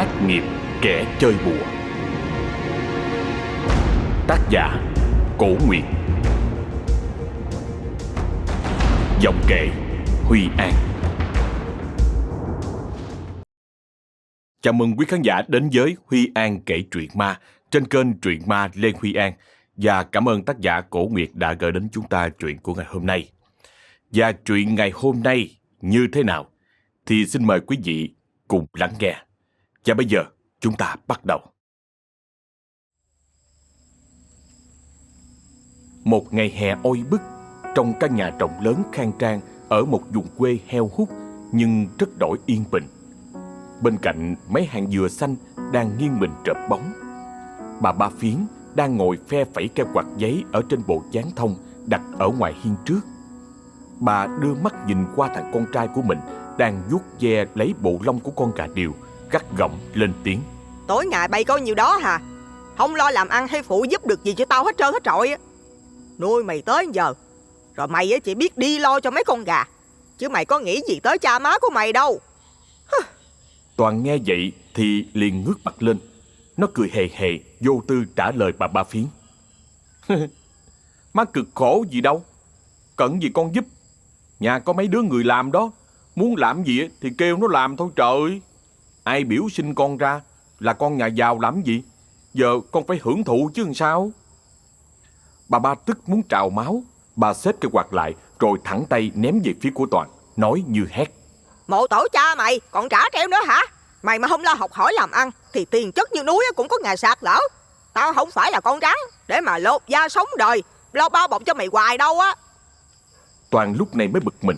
Ác nghiệp kẻ chơi bùa. Tác giả Cổ Nguyệt. Giọng kể Huy An. Chào mừng quý khán giả đến với Huy An kể truyện ma trên kênh Truyện Ma Lê Huy An. Và cảm ơn tác giả Cổ Nguyệt đã gửi đến chúng ta truyện của ngày hôm nay. Và truyện ngày hôm nay như thế nào thì xin mời quý vị cùng lắng nghe. Và bây giờ chúng ta bắt đầu. Một ngày hè oi bức, trong căn nhà rộng lớn khang trang ở một vùng quê heo hút nhưng rất đổi yên bình. Bên cạnh mấy hàng dừa xanh đang nghiêng mình trợp bóng. Bà Ba Phiến đang ngồi phe phẩy cây quạt giấy ở trên bộ dán thông đặt ở ngoài hiên trước. Bà đưa mắt nhìn qua thằng con trai của mình đang vuốt ve lấy bộ lông của con gà điều, gắt gỏng lên tiếng. Tối ngày bay có nhiêu đó hả? Không lo làm ăn hay phụ giúp được gì cho tao hết trơn hết trọi á. Nuôi mày tới giờ rồi mày chỉ biết đi lo cho mấy con gà, chứ mày có nghĩ gì tới cha má của mày đâu. Toàn nghe vậy thì liền ngước mặt lên. Nó cười hề hề vô tư trả lời bà Ba Phiến. Má cực khổ gì đâu, cần gì con giúp. Nhà có mấy đứa người làm đó, muốn làm gì thì kêu nó làm thôi trời. Ai biểu sinh con ra là con nhà giàu làm gì, giờ con phải hưởng thụ chứ làm sao. Bà Ba tức muốn trào máu. Bà xếp cây quạt lại rồi thẳng tay ném về phía của Toàn, nói như hét. Mộ tổ cha mày còn trả treo nữa hả? Mày mà không lo học hỏi làm ăn thì tiền chất như núi cũng có ngày sạt lở. Tao không phải là con rắn để mà lột da sống đời, lo bao bọc cho mày hoài đâu á. Toàn lúc này mới bực mình.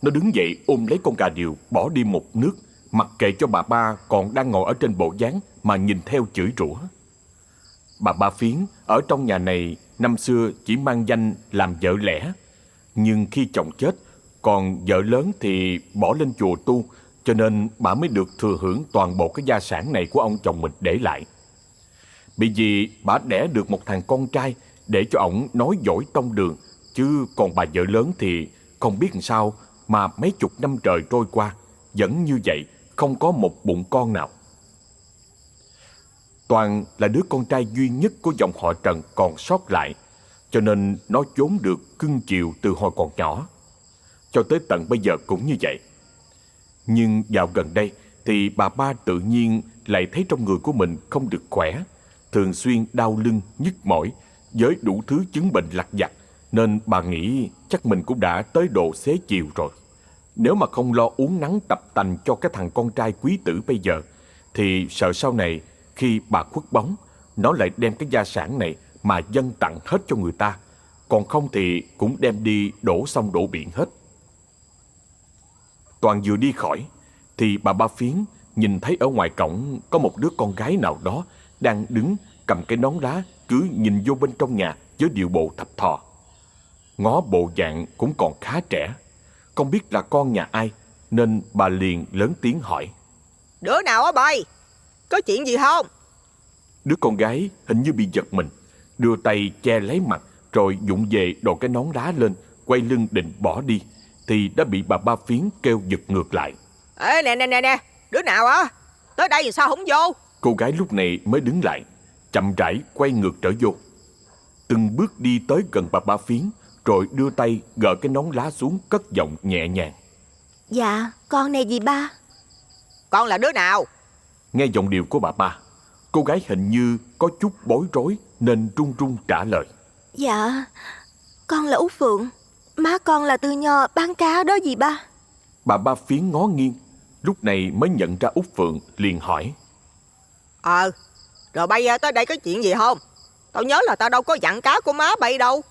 Nó đứng dậy ôm lấy con gà điều bỏ đi một nước, mặc kệ cho bà Ba còn đang ngồi ở trên bộ dán mà nhìn theo chửi rủa. Bà Ba Phiến ở trong nhà này năm xưa chỉ mang danh làm vợ lẽ, nhưng khi chồng chết, còn vợ lớn thì bỏ lên chùa tu, cho nên bà mới được thừa hưởng toàn bộ cái gia sản này của ông chồng mình để lại. Bởi vì bà đẻ được một thằng con trai để cho ổng nói giỏi tông đường, chứ còn bà vợ lớn thì không biết làm sao mà mấy chục năm trời trôi qua vẫn như vậy, không có một bụng con nào. Toàn là đứa con trai duy nhất của dòng họ Trần còn sót lại, cho nên nó vốn được cưng chiều từ hồi còn nhỏ. Cho tới tận bây giờ cũng như vậy. Nhưng dạo gần đây thì bà Ba tự nhiên lại thấy trong người của mình không được khỏe, thường xuyên đau lưng, nhức mỏi với đủ thứ chứng bệnh lặt vặt, nên bà nghĩ chắc mình cũng đã tới độ xế chiều rồi. Nếu mà không lo uốn nắn tập tành cho cái thằng con trai quý tử bây giờ, thì sợ sau này khi bà khuất bóng, nó lại đem cái gia sản này mà dâng tặng hết cho người ta, còn không thì cũng đem đi đổ sông đổ biển hết. Toàn vừa đi khỏi thì bà Ba Phiến nhìn thấy ở ngoài cổng có một đứa con gái nào đó đang đứng cầm cái nón lá, cứ nhìn vô bên trong nhà với điệu bộ thập thò. Ngó bộ dạng cũng còn khá trẻ, không biết là con nhà ai, nên bà liền lớn tiếng hỏi. Đứa nào á bay? Có chuyện gì không? Đứa con gái hình như bị giật mình, đưa tay che lấy mặt rồi vụng về đội cái nón lá lên, quay lưng định bỏ đi thì đã bị bà Ba Phiến kêu giật ngược lại. Ê nè, đứa nào á? Tới đây thì sao không vô? Cô gái lúc này mới đứng lại, chậm rãi quay ngược trở vô. Từng bước đi tới gần bà Ba Phiến, rồi đưa tay gỡ cái nón lá xuống, cất giọng nhẹ nhàng. Dạ, con này dì Ba. Con là đứa nào? Nghe giọng điệu của bà Ba, cô gái hình như có chút bối rối nên run run trả lời. Dạ, con là Út Phượng. Má con là Tư Nho bán cá đó dì Ba. Bà Ba Phiến ngó nghiêng, lúc này mới nhận ra Út Phượng, liền hỏi. Rồi bay tới đây có chuyện gì không? Tao nhớ là tao đâu có dặn cá của má bay đâu.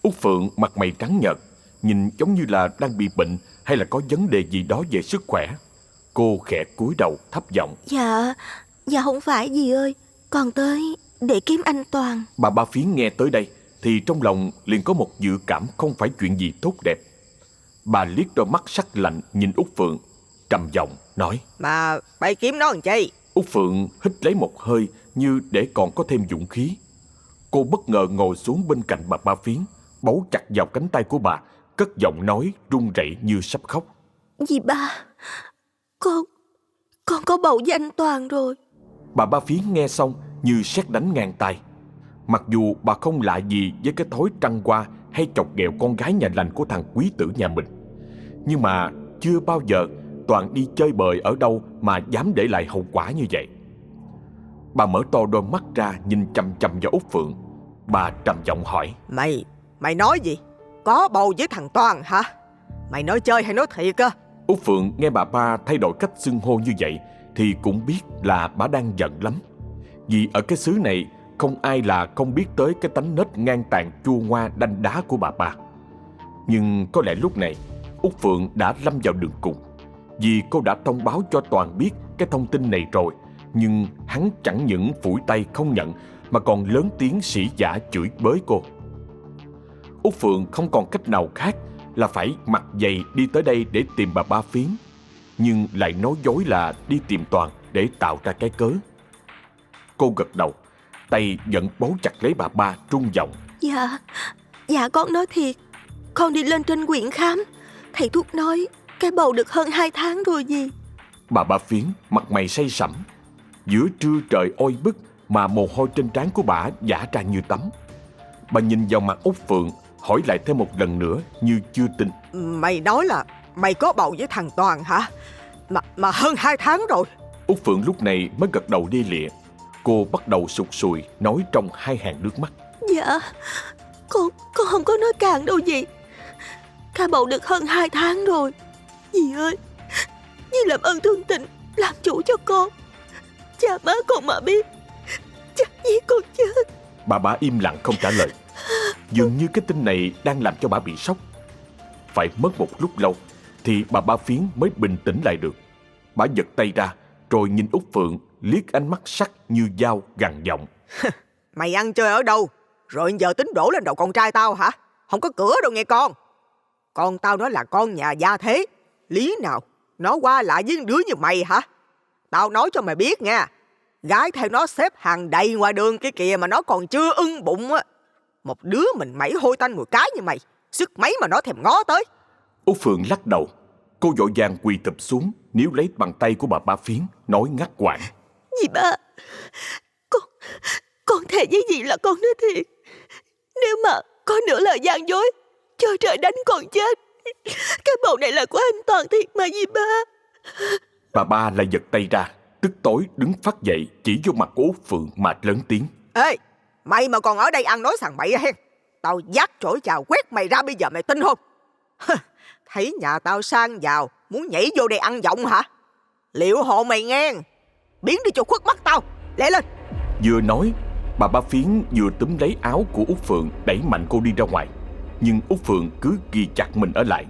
Út Phượng mặt mày trắng nhợt, nhìn giống như là đang bị bệnh hay là có vấn đề gì đó về sức khỏe. Cô khẽ cúi đầu thấp giọng. Dạ không phải dì ơi, con tới để kiếm anh Toàn. Bà Ba Phiến nghe tới đây thì trong lòng liền có một dự cảm không phải chuyện gì tốt đẹp. Bà liếc đôi mắt sắc lạnh nhìn Út Phượng, trầm giọng nói. Mà bay kiếm nó làm chi? Út Phượng hít lấy một hơi như để còn có thêm dũng khí. Cô bất ngờ ngồi xuống bên cạnh bà Ba Phiến, bấu chặt vào cánh tay của bà, cất giọng nói run rẩy như sắp khóc. Dì Ba, con có có bầu với anh Toàn rồi. Bà Ba Phiến nghe xong như sét đánh ngang tai. Mặc dù bà không lạ gì với cái thói trăng qua hay chọc ghẹo con gái nhà lành của thằng quý tử nhà mình, nhưng mà chưa bao giờ Toàn đi chơi bời ở đâu mà dám để lại hậu quả như vậy. Bà mở to đôi mắt ra nhìn chằm chằm vào Út Phượng. Bà trầm giọng hỏi: Mày nói gì? Có bầu với thằng Toàn hả? Mày nói chơi hay nói thiệt á? Út Phượng nghe bà Ba thay đổi cách xưng hô như vậy thì cũng biết là bà đang giận lắm. Vì ở cái xứ này không ai là không biết tới cái tánh nết ngang tàn chua ngoa đanh đá của bà Ba. Nhưng có lẽ lúc này Út Phượng đã lâm vào đường cùng, vì cô đã thông báo cho Toàn biết cái thông tin này rồi. Nhưng hắn chẳng những phủi tay không nhận mà còn lớn tiếng sỉ vả chửi bới cô. Út Phượng không còn cách nào khác là phải mặt dày đi tới đây để tìm bà Ba Phiến, nhưng lại nói dối là đi tìm Toàn để tạo ra cái cớ. Cô gật đầu, tay vẫn bấu chặt lấy bà Ba, run giọng: Dạ con nói thiệt. Con đi lên trên huyện khám, thầy thuốc nói cái bầu được hơn 2 tháng rồi gì. Bà Ba Phiến mặt mày say sẩm. Giữa trưa trời oi bức mà mồ hôi trên trán của bà vã ra như tắm. Bà nhìn vào mặt Út Phượng, hỏi lại thêm một lần nữa như chưa tin: Mày nói là mày có bầu với thằng Toàn hả? Mà hơn 2 tháng rồi. Út Phượng lúc này mới gật đầu lia lịa. Cô bắt đầu sụt sùi nói trong 2 hàng nước mắt: Dạ Con không có nói càng đâu dì. Cái bầu được hơn 2 tháng rồi. Dì ơi, dì làm ơn thương tình làm chủ cho con. Cha má con mà biết chắc dì con chết. Bà Ba im lặng không trả lời. Dường như cái tin này đang làm cho bà bị sốc. Phải mất một lúc lâu thì bà Ba Phiến mới bình tĩnh lại được. Bà giật tay ra rồi nhìn Út Phượng, liếc ánh mắt sắc như dao, gằn giọng: Mày ăn chơi ở đâu rồi giờ tính đổ lên đầu con trai tao hả? Không có cửa đâu nghe con. Con tao nó là con nhà gia thế, lý nào nó qua lại với đứa như mày hả? Tao nói cho mày biết nha, gái theo nó xếp hàng đầy ngoài đường kia kìa mà nó còn chưa ưng bụng á. Một đứa mình mẩy hôi tanh mùi cái như mày, sức mấy mà nó thèm ngó tới. Út Phượng lắc đầu. Cô vội vàng quỳ thụp xuống, níu lấy bàn tay của bà Ba Phiến, nói ngắt quãng: Dì ba, con thề với dì là con nói thiệt. Nếu mà có nửa lời gian dối, cho trời đánh con chết. Cái bầu này là của anh Toàn thiệt mà dì ba. Bà Ba lại giật tay ra, tức tối đứng phắt dậy chỉ vô mặt của Út Phượng mà lớn tiếng: Ê, mày mà còn ở đây ăn nói sằng bậy hen, tao dắt chổi chào quét mày ra bây giờ mày tin không? Thấy nhà tao sang giàu, muốn nhảy vô đây ăn vọng hả? Liệu hộ mày nghe, biến đi cho khuất mắt tao, lẹ lên. Vừa nói, bà Ba Phiến vừa túm lấy áo của Út Phượng đẩy mạnh cô đi ra ngoài. Nhưng Út Phượng cứ ghi chặt mình ở lại.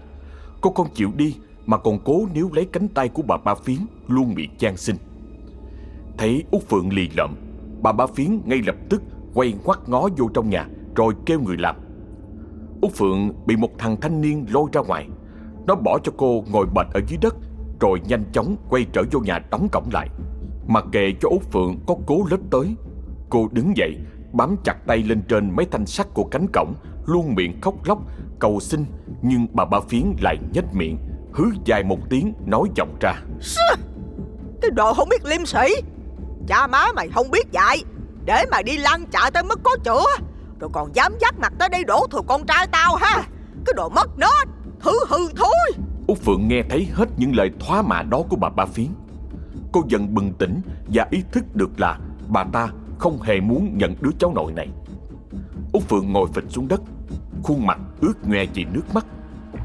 Cô không chịu đi mà còn cố níu lấy cánh tay của bà Ba Phiến, luôn miệng van xin. Thấy Út Phượng lì lợm, bà Ba Phiến ngay lập tức quay ngoắt ngó vô trong nhà rồi kêu người làm. Út Phượng bị một thằng thanh niên lôi ra ngoài. Nó bỏ cho cô ngồi bệt ở dưới đất rồi nhanh chóng quay trở vô nhà đóng cổng lại. Mặc kệ cho Út Phượng có cố lết tới, cô đứng dậy bám chặt tay lên trên mấy thanh sắt của cánh cổng, luôn miệng khóc lóc cầu xin. Nhưng bà Ba Phiến lại nhếch miệng hứ dài một tiếng, nói vọng ra: Cái đồ không biết liêm sĩ, cha má mày không biết dạy, để mà đi lăn chạy tới mức có chữa, rồi còn dám dắt mặt tới đây đổ thừa con trai tao ha. Cái đồ mất nết, thứ hư thối. Út Phượng nghe thấy hết những lời thoá mạ đó của bà Ba Phiến. Cô dần bừng tỉnh và ý thức được là bà ta không hề muốn nhận đứa cháu nội này. Út Phượng ngồi phịch xuống đất, khuôn mặt ướt nhoe vì nước mắt.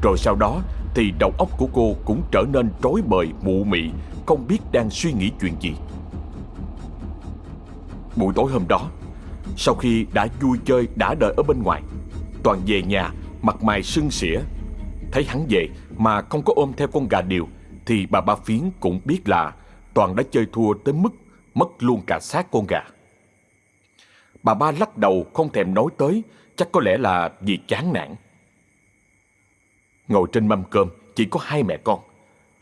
Rồi sau đó thì đầu óc của cô cũng trở nên rối bời mụ mị, không biết đang suy nghĩ chuyện gì. Buổi tối hôm đó, sau khi đã vui chơi đã đợi ở bên ngoài, Toàn về nhà mặt mày sưng xỉa. Thấy hắn về mà không có ôm theo con gà điều thì bà Ba Phiến cũng biết là Toàn đã chơi thua tới mức mất luôn cả xác con gà. Bà Ba lắc đầu không thèm nói tới, chắc có lẽ là vì chán nản. Ngồi trên mâm cơm chỉ có hai mẹ con.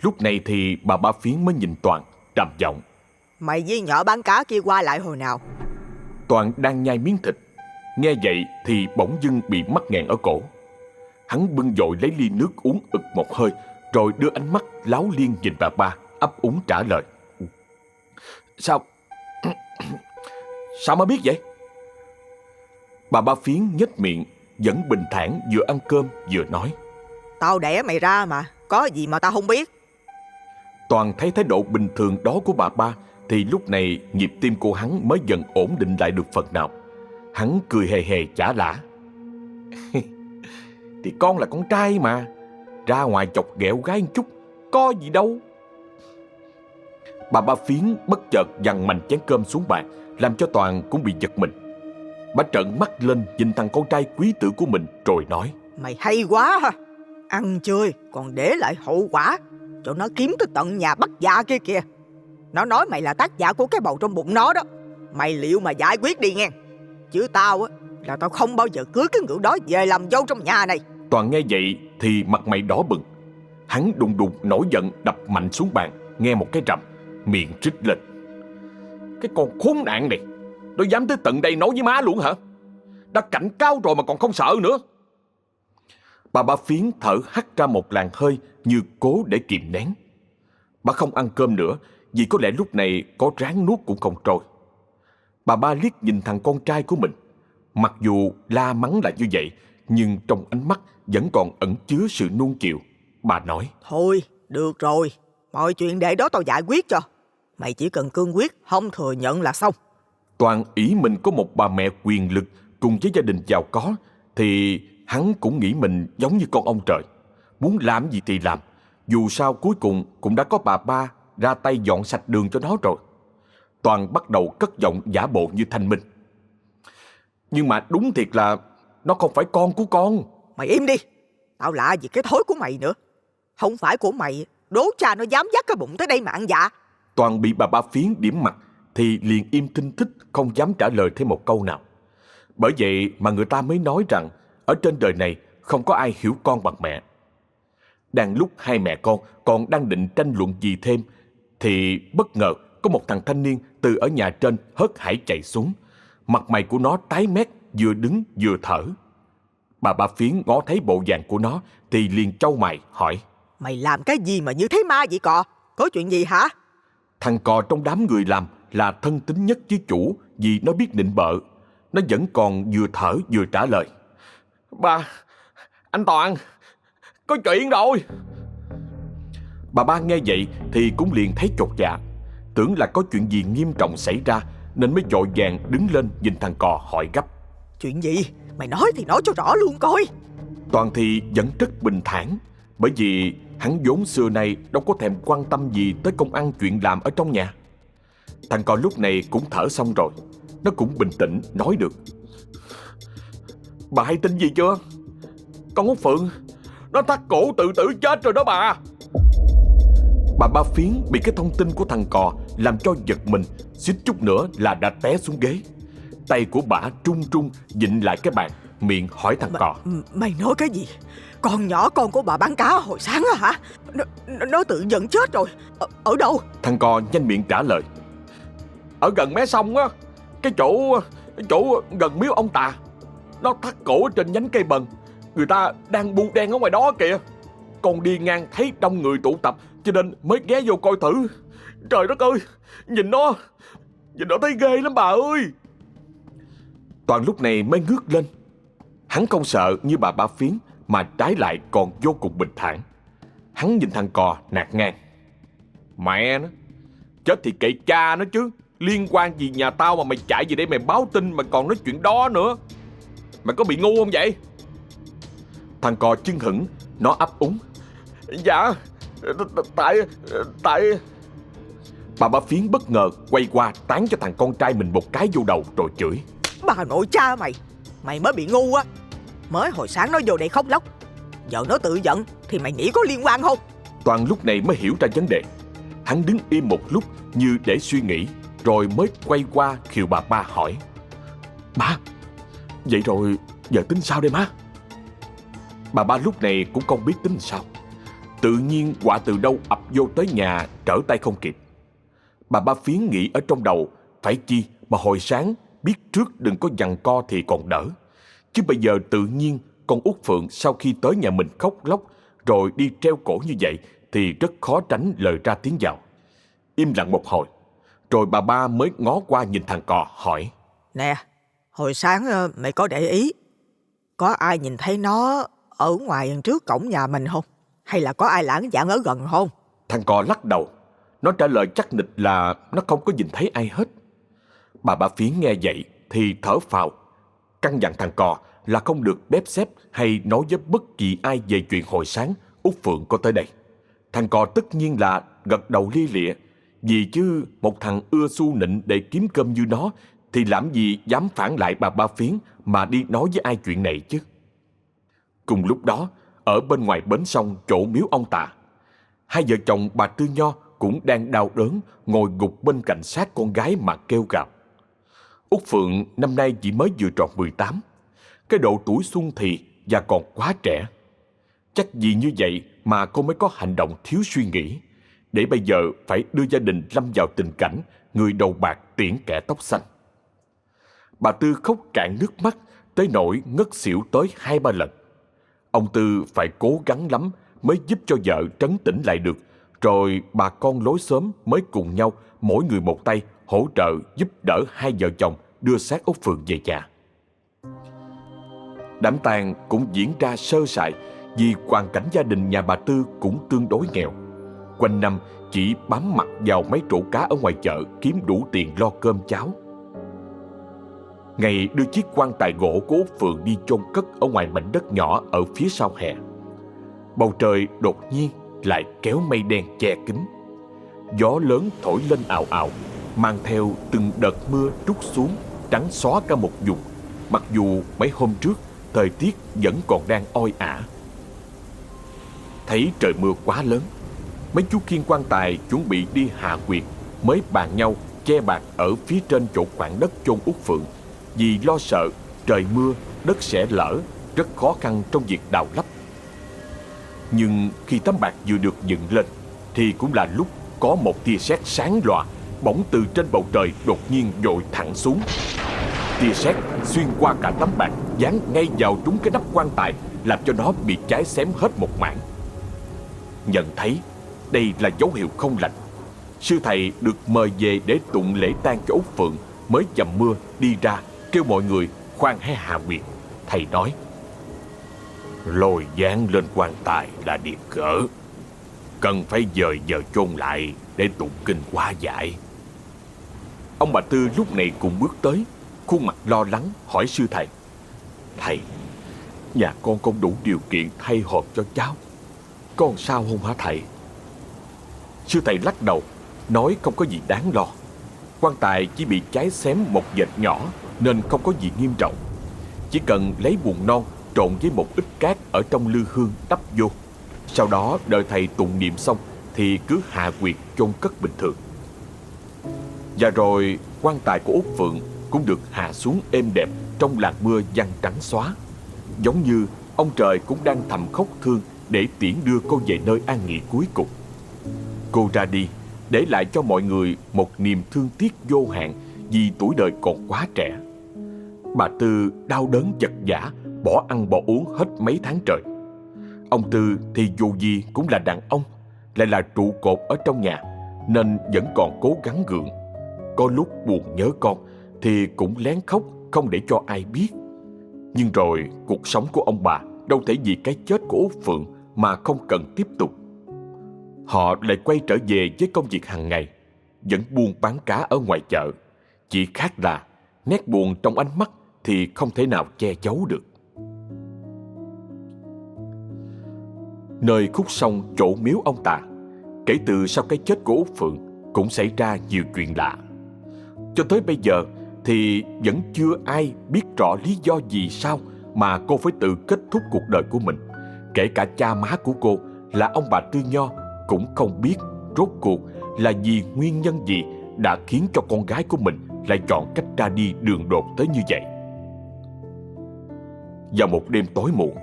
Lúc này thì bà Ba Phiến mới nhìn Toàn, trầm giọng: Mày với nhỏ bán cá kia qua lại hồi nào? Toàn đang nhai miếng thịt, nghe vậy thì bỗng dưng bị mắc nghẹn ở cổ. Hắn bưng dội lấy ly nước uống ực một hơi, rồi đưa ánh mắt láo liên nhìn bà Ba, ấp úng trả lời: Sao Sao má biết vậy? Bà Ba Phiến nhếch miệng, vẫn bình thản vừa ăn cơm vừa nói. Tao đẻ mày ra mà, có gì mà tao không biết. Toàn thấy thái độ bình thường đó của bà Ba thì lúc này nhịp tim của hắn mới dần ổn định lại được phần nào. Hắn cười hề hề chả lả. Thì con là con trai mà, ra ngoài chọc ghẹo gái một chút, có gì đâu. Bà Ba Phiến bất chợt giằng mạnh chén cơm xuống bàn, làm cho Toàn cũng bị giật mình. Bà trợn mắt lên nhìn thằng con trai quý tử của mình rồi nói. Mày hay quá ha, ăn chơi còn để lại hậu quả cho nó kiếm tới tận nhà bắt dạ kia kìa. Nó nói mày là tác giả của cái bầu trong bụng nó đó. Mày liệu mà giải quyết đi nghe. Chứ tao á là tao không bao giờ cưới cái ngựa đó về làm dâu trong nhà này. Toàn nghe vậy thì mặt mày đỏ bừng. Hắn đùng đùng nổi giận đập mạnh xuống bàn, nghe một cái rầm, miệng rít lên. Cái con khốn nạn này, nó dám tới tận đây nói với má luôn hả? Đã cảnh cáo rồi mà còn không sợ nữa. Bà Ba Phiến thở hắt ra một làn hơi như cố để kìm nén. Bà không ăn cơm nữa vì có lẽ lúc này có ráng nuốt cũng không trôi. Bà Ba liếc nhìn thằng con trai của mình. Mặc dù la mắng là như vậy, nhưng trong ánh mắt vẫn còn ẩn chứa sự nuông chiều. Bà nói. Thôi, được rồi, mọi chuyện để đó tao giải quyết cho. Mày chỉ cần cương quyết không thừa nhận là xong. Toàn ý mình có một bà mẹ quyền lực cùng với gia đình giàu có, thì hắn cũng nghĩ mình giống như con ông trời. Muốn làm gì thì làm. Dù sao cuối cùng cũng đã có bà Ba ra tay dọn sạch đường cho nó rồi. Toàn bắt đầu cất giọng giả bộ như thanh minh. Nhưng mà đúng thiệt là nó không phải con của con. Mày im đi, tao lạ gì cái thối của mày nữa. Không phải của mày, đố cha nó dám dắt cái bụng tới đây mà ăn dạ. Toàn bị bà Ba Phiến điểm mặt thì liền im thinh thích, không dám trả lời thêm một câu nào. Bởi vậy mà người ta mới nói rằng ở trên đời này không có ai hiểu con bằng mẹ. Đang lúc hai mẹ con còn đang định tranh luận gì thêm thì bất ngờ có một thằng thanh niên từ ở nhà trên hớt hải chạy xuống. Mặt mày của nó tái mét, vừa đứng vừa thở. Bà Ba Phiến ngó thấy bộ dạng của nó thì liền chau mày hỏi. Mày làm cái gì mà như thế ma vậy cọ? Có chuyện gì hả? Thằng cò trong đám người làm là thân tín nhất với chủ vì nó biết nịnh bợ. Nó vẫn còn vừa thở vừa trả lời. Ba, anh Toàn, có chuyện rồi. Bà Ba nghe vậy thì cũng liền thấy chột dạ, tưởng là có chuyện gì nghiêm trọng xảy ra nên mới vội vàng đứng lên nhìn thằng cò hỏi gấp. Chuyện gì? Mày nói thì nói cho rõ luôn coi. Toàn thì vẫn rất bình thản, bởi vì hắn vốn xưa nay đâu có thèm quan tâm gì tới công ăn chuyện làm ở trong nhà. Thằng cò lúc này cũng thở xong rồi, nó cũng bình tĩnh nói được. Bà hay tin gì chưa? Con Út Phượng nó thắt cổ tự tử chết rồi đó bà. Bà Ba Phiến bị cái thông tin của thằng cò làm cho giật mình, suýt chút nữa là đã té xuống ghế. Tay của bà trung trung vịn lại cái bàn, miệng hỏi thằng cò. Mày nói cái gì? Con nhỏ con của bà bán cá hồi sáng á hả? Nó tự giận chết rồi. Ở đâu? Thằng cò nhanh miệng trả lời. Ở gần mé sông á, cái chỗ gần miếu ông Tà. Nó thắt cổ ở trên nhánh cây bần. Người ta đang bu đen ở ngoài đó kìa. Con đi ngang thấy đông người tụ tập cho nên mới ghé vô coi thử. Trời đất ơi, nhìn nó thấy ghê lắm bà ơi. Toàn lúc này mới ngước lên. Hắn không sợ như bà Ba Phiến, mà trái lại còn vô cùng bình thản. Hắn nhìn thằng cò nạt ngang. Mẹ nó, chết thì kệ cha nó chứ, liên quan gì nhà tao mà mày chạy về đây mày báo tin mà còn nói chuyện đó nữa. Mày có bị ngu không vậy? Thằng cò chưng hửng, nó ấp úng. Dạ, tại... Bà Ba Phiến bất ngờ quay qua tán cho thằng con trai mình một cái vô đầu rồi chửi. Bà nội cha mày mới bị ngu á. Mới hồi sáng nó vô đây khóc lóc, giờ nó tự giận thì mày nghĩ có liên quan không? Toàn lúc này mới hiểu ra vấn đề. Hắn đứng im một lúc như để suy nghĩ, rồi mới quay qua khiều bà Ba hỏi. Má, vậy rồi giờ tính sao đây má? Bà Ba lúc này cũng không biết tính sao. Tự nhiên quả từ đâu ập vô tới nhà trở tay không kịp. Bà Ba Phiến nghĩ ở trong đầu, phải chi mà hồi sáng biết trước đừng có giằng co thì còn đỡ. Chứ bây giờ tự nhiên con Út Phượng sau khi tới nhà mình khóc lóc rồi đi treo cổ như vậy thì rất khó tránh lời ra tiếng vào. Im lặng một hồi, Rồi bà ba mới ngó qua nhìn thằng cò hỏi: Nè, hồi sáng mày có để ý có ai nhìn thấy nó ở ngoài trước cổng nhà mình không? Hay là có ai lãng vãng ở gần không? Thằng cò lắc đầu. Nó trả lời chắc nịch là nó không có nhìn thấy ai hết. Bà ba Phiến nghe vậy thì thở phào, căn dặn thằng cò là không được bếp xếp hay nói với bất kỳ ai về chuyện hồi sáng Út Phượng có tới đây. Thằng cò tất nhiên là gật đầu lia lịa, vì chứ một thằng ưa xu nịnh để kiếm cơm như nó thì làm gì dám phản lại bà ba Phiến mà đi nói với ai chuyện này chứ. Cùng lúc đó, ở bên ngoài bến sông chỗ miếu ông Tà, hai vợ chồng bà Tư Nho cũng đang đau đớn ngồi gục bên cạnh xác con gái mà kêu gào. Út Phượng năm nay chỉ mới vừa tròn 18, cái độ tuổi xuân thì và còn quá trẻ. Chắc vì như vậy mà cô mới có hành động thiếu suy nghĩ, để bây giờ phải đưa gia đình lâm vào tình cảnh người đầu bạc tiễn kẻ tóc xanh. Bà Tư khóc cạn nước mắt tới nỗi ngất xỉu tới 2-3 lần. Ông Tư phải cố gắng lắm mới giúp cho vợ trấn tĩnh lại được, rồi bà con lối xóm mới cùng nhau mỗi người một tay hỗ trợ giúp đỡ hai vợ chồng đưa xác Út Phượng về nhà. Đám tang cũng diễn ra sơ sài vì hoàn cảnh gia đình nhà bà Tư cũng tương đối nghèo. Quanh năm chỉ bám mặt vào mấy trụ cá ở ngoài chợ kiếm đủ tiền lo cơm cháo. Ngày đưa chiếc quan tài gỗ của Út Phượng đi chôn cất ở ngoài mảnh đất nhỏ ở phía sau hè, bầu trời đột nhiên lại kéo mây đen che kín. Gió lớn thổi lên ào ào, mang theo từng đợt mưa trút xuống, trắng xóa cả một vùng, mặc dù mấy hôm trước thời tiết vẫn còn đang oi ả. Thấy trời mưa quá lớn, mấy chú kiên quan tài chuẩn bị đi hạ quyệt mới bàn nhau che bạt ở phía trên chỗ khoảng đất chôn Út Phượng, vì lo sợ trời mưa đất sẽ lở, rất khó khăn trong việc đào lấp. Nhưng khi tấm bạt vừa được dựng lên thì cũng là lúc có một tia sét sáng lòa bỗng từ trên bầu trời đột nhiên dội thẳng xuống. Tia sét xuyên qua cả tấm bạt, dán ngay vào trúng cái nắp quan tài, làm cho nó bị cháy xém hết một mảng. Nhận thấy đây là dấu hiệu không lành, sư thầy được mời về để tụng lễ tang cho Út Phượng mới dầm mưa đi ra kêu mọi người khoan hãy hạ quyệt. Thầy nói: lôi dán lên quan tài là điệp gỡ, cần phải dời giờ chôn lại để tụng kinh hóa giải. Ông bà Tư lúc này cũng bước tới, khuôn mặt lo lắng hỏi sư thầy: thầy, nhà con không đủ điều kiện thay hòm cho cháu, con sao không hả thầy? Sư thầy lắc đầu nói không có gì đáng lo, quan tài chỉ bị cháy xém một vệt nhỏ nên không có gì nghiêm trọng. Chỉ cần lấy buồn non trộn với một ít cát ở trong lư hương đắp vô, sau đó đợi thầy tụng niệm xong thì cứ hạ quyệt chôn cất bình thường. Và rồi quan tài của Út Phượng cũng được hạ xuống êm đẹp trong làn mưa giăng trắng xóa, giống như ông trời cũng đang thầm khóc thương để tiễn đưa cô về nơi an nghỉ cuối cùng. Cô ra đi để lại cho mọi người một niềm thương tiếc vô hạn vì tuổi đời còn quá trẻ. Bà Tư đau đớn vật vã, bỏ ăn bỏ uống hết mấy tháng trời. Ông Tư thì dù gì cũng là đàn ông, lại là trụ cột ở trong nhà, nên vẫn còn cố gắng gượng. Có lúc buồn nhớ con thì cũng lén khóc không để cho ai biết. Nhưng rồi cuộc sống của ông bà đâu thể vì cái chết của Út Phượng mà không cần tiếp tục. Họ lại quay trở về với công việc hàng ngày, vẫn buôn bán cá ở ngoài chợ. Chỉ khác là nét buồn trong ánh mắt thì không thể nào che giấu được. Nơi khúc sông chỗ miếu ông Tà, kể từ sau cái chết của Út Phượng cũng xảy ra nhiều chuyện lạ. Cho tới bây giờ thì vẫn chưa ai biết rõ lý do gì sao mà cô phải tự kết thúc cuộc đời của mình. Kể cả cha má của cô là ông bà Tư Nho cũng không biết rốt cuộc là vì nguyên nhân gì đã khiến cho con gái của mình lại chọn cách ra đi đường đột tới như vậy. Vào một đêm tối muộn,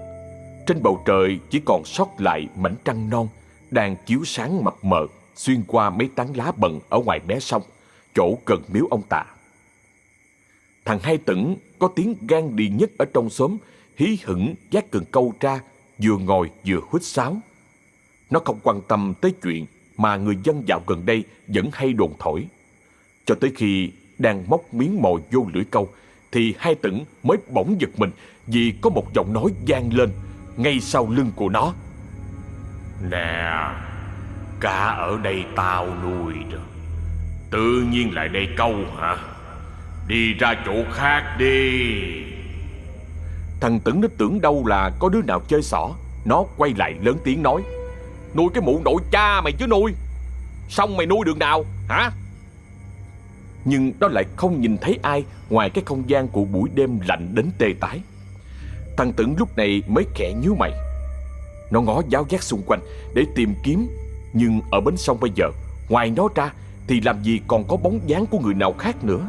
trên bầu trời chỉ còn sót lại mảnh trăng non đang chiếu sáng mập mờ xuyên qua mấy tán lá bần ở ngoài mé sông, chỗ gần miếu ông Tà. Thằng Hai Tửng có tiếng gan đi nhất ở trong xóm, hí hửng vác cần câu ra, vừa ngồi vừa huýt sáo. Nó không quan tâm tới chuyện mà người dân dạo gần đây vẫn hay đồn thổi. Cho tới khi đang móc miếng mồi vô lưỡi câu thì Hai Tửng mới bỗng giật mình vì có một giọng nói vang lên ngay sau lưng của nó. Nè, cá ở đây tao nuôi rồi, tự nhiên lại đây câu hả? Đi ra chỗ khác đi. Thằng Tửng nó tưởng đâu là có đứa nào chơi xỏ. Nó quay lại lớn tiếng nói: Nuôi cái mụ nội cha mày chứ nuôi. Xong mày nuôi được nào hả? Nhưng nó lại không nhìn thấy ai ngoài cái không gian của buổi đêm lạnh đến tê tái. Thằng Tửng lúc này mới khẽ nhíu mày. Nó ngó giáo giác xung quanh để tìm kiếm, nhưng ở bến sông bây giờ, ngoài nó ra thì làm gì còn có bóng dáng của người nào khác nữa.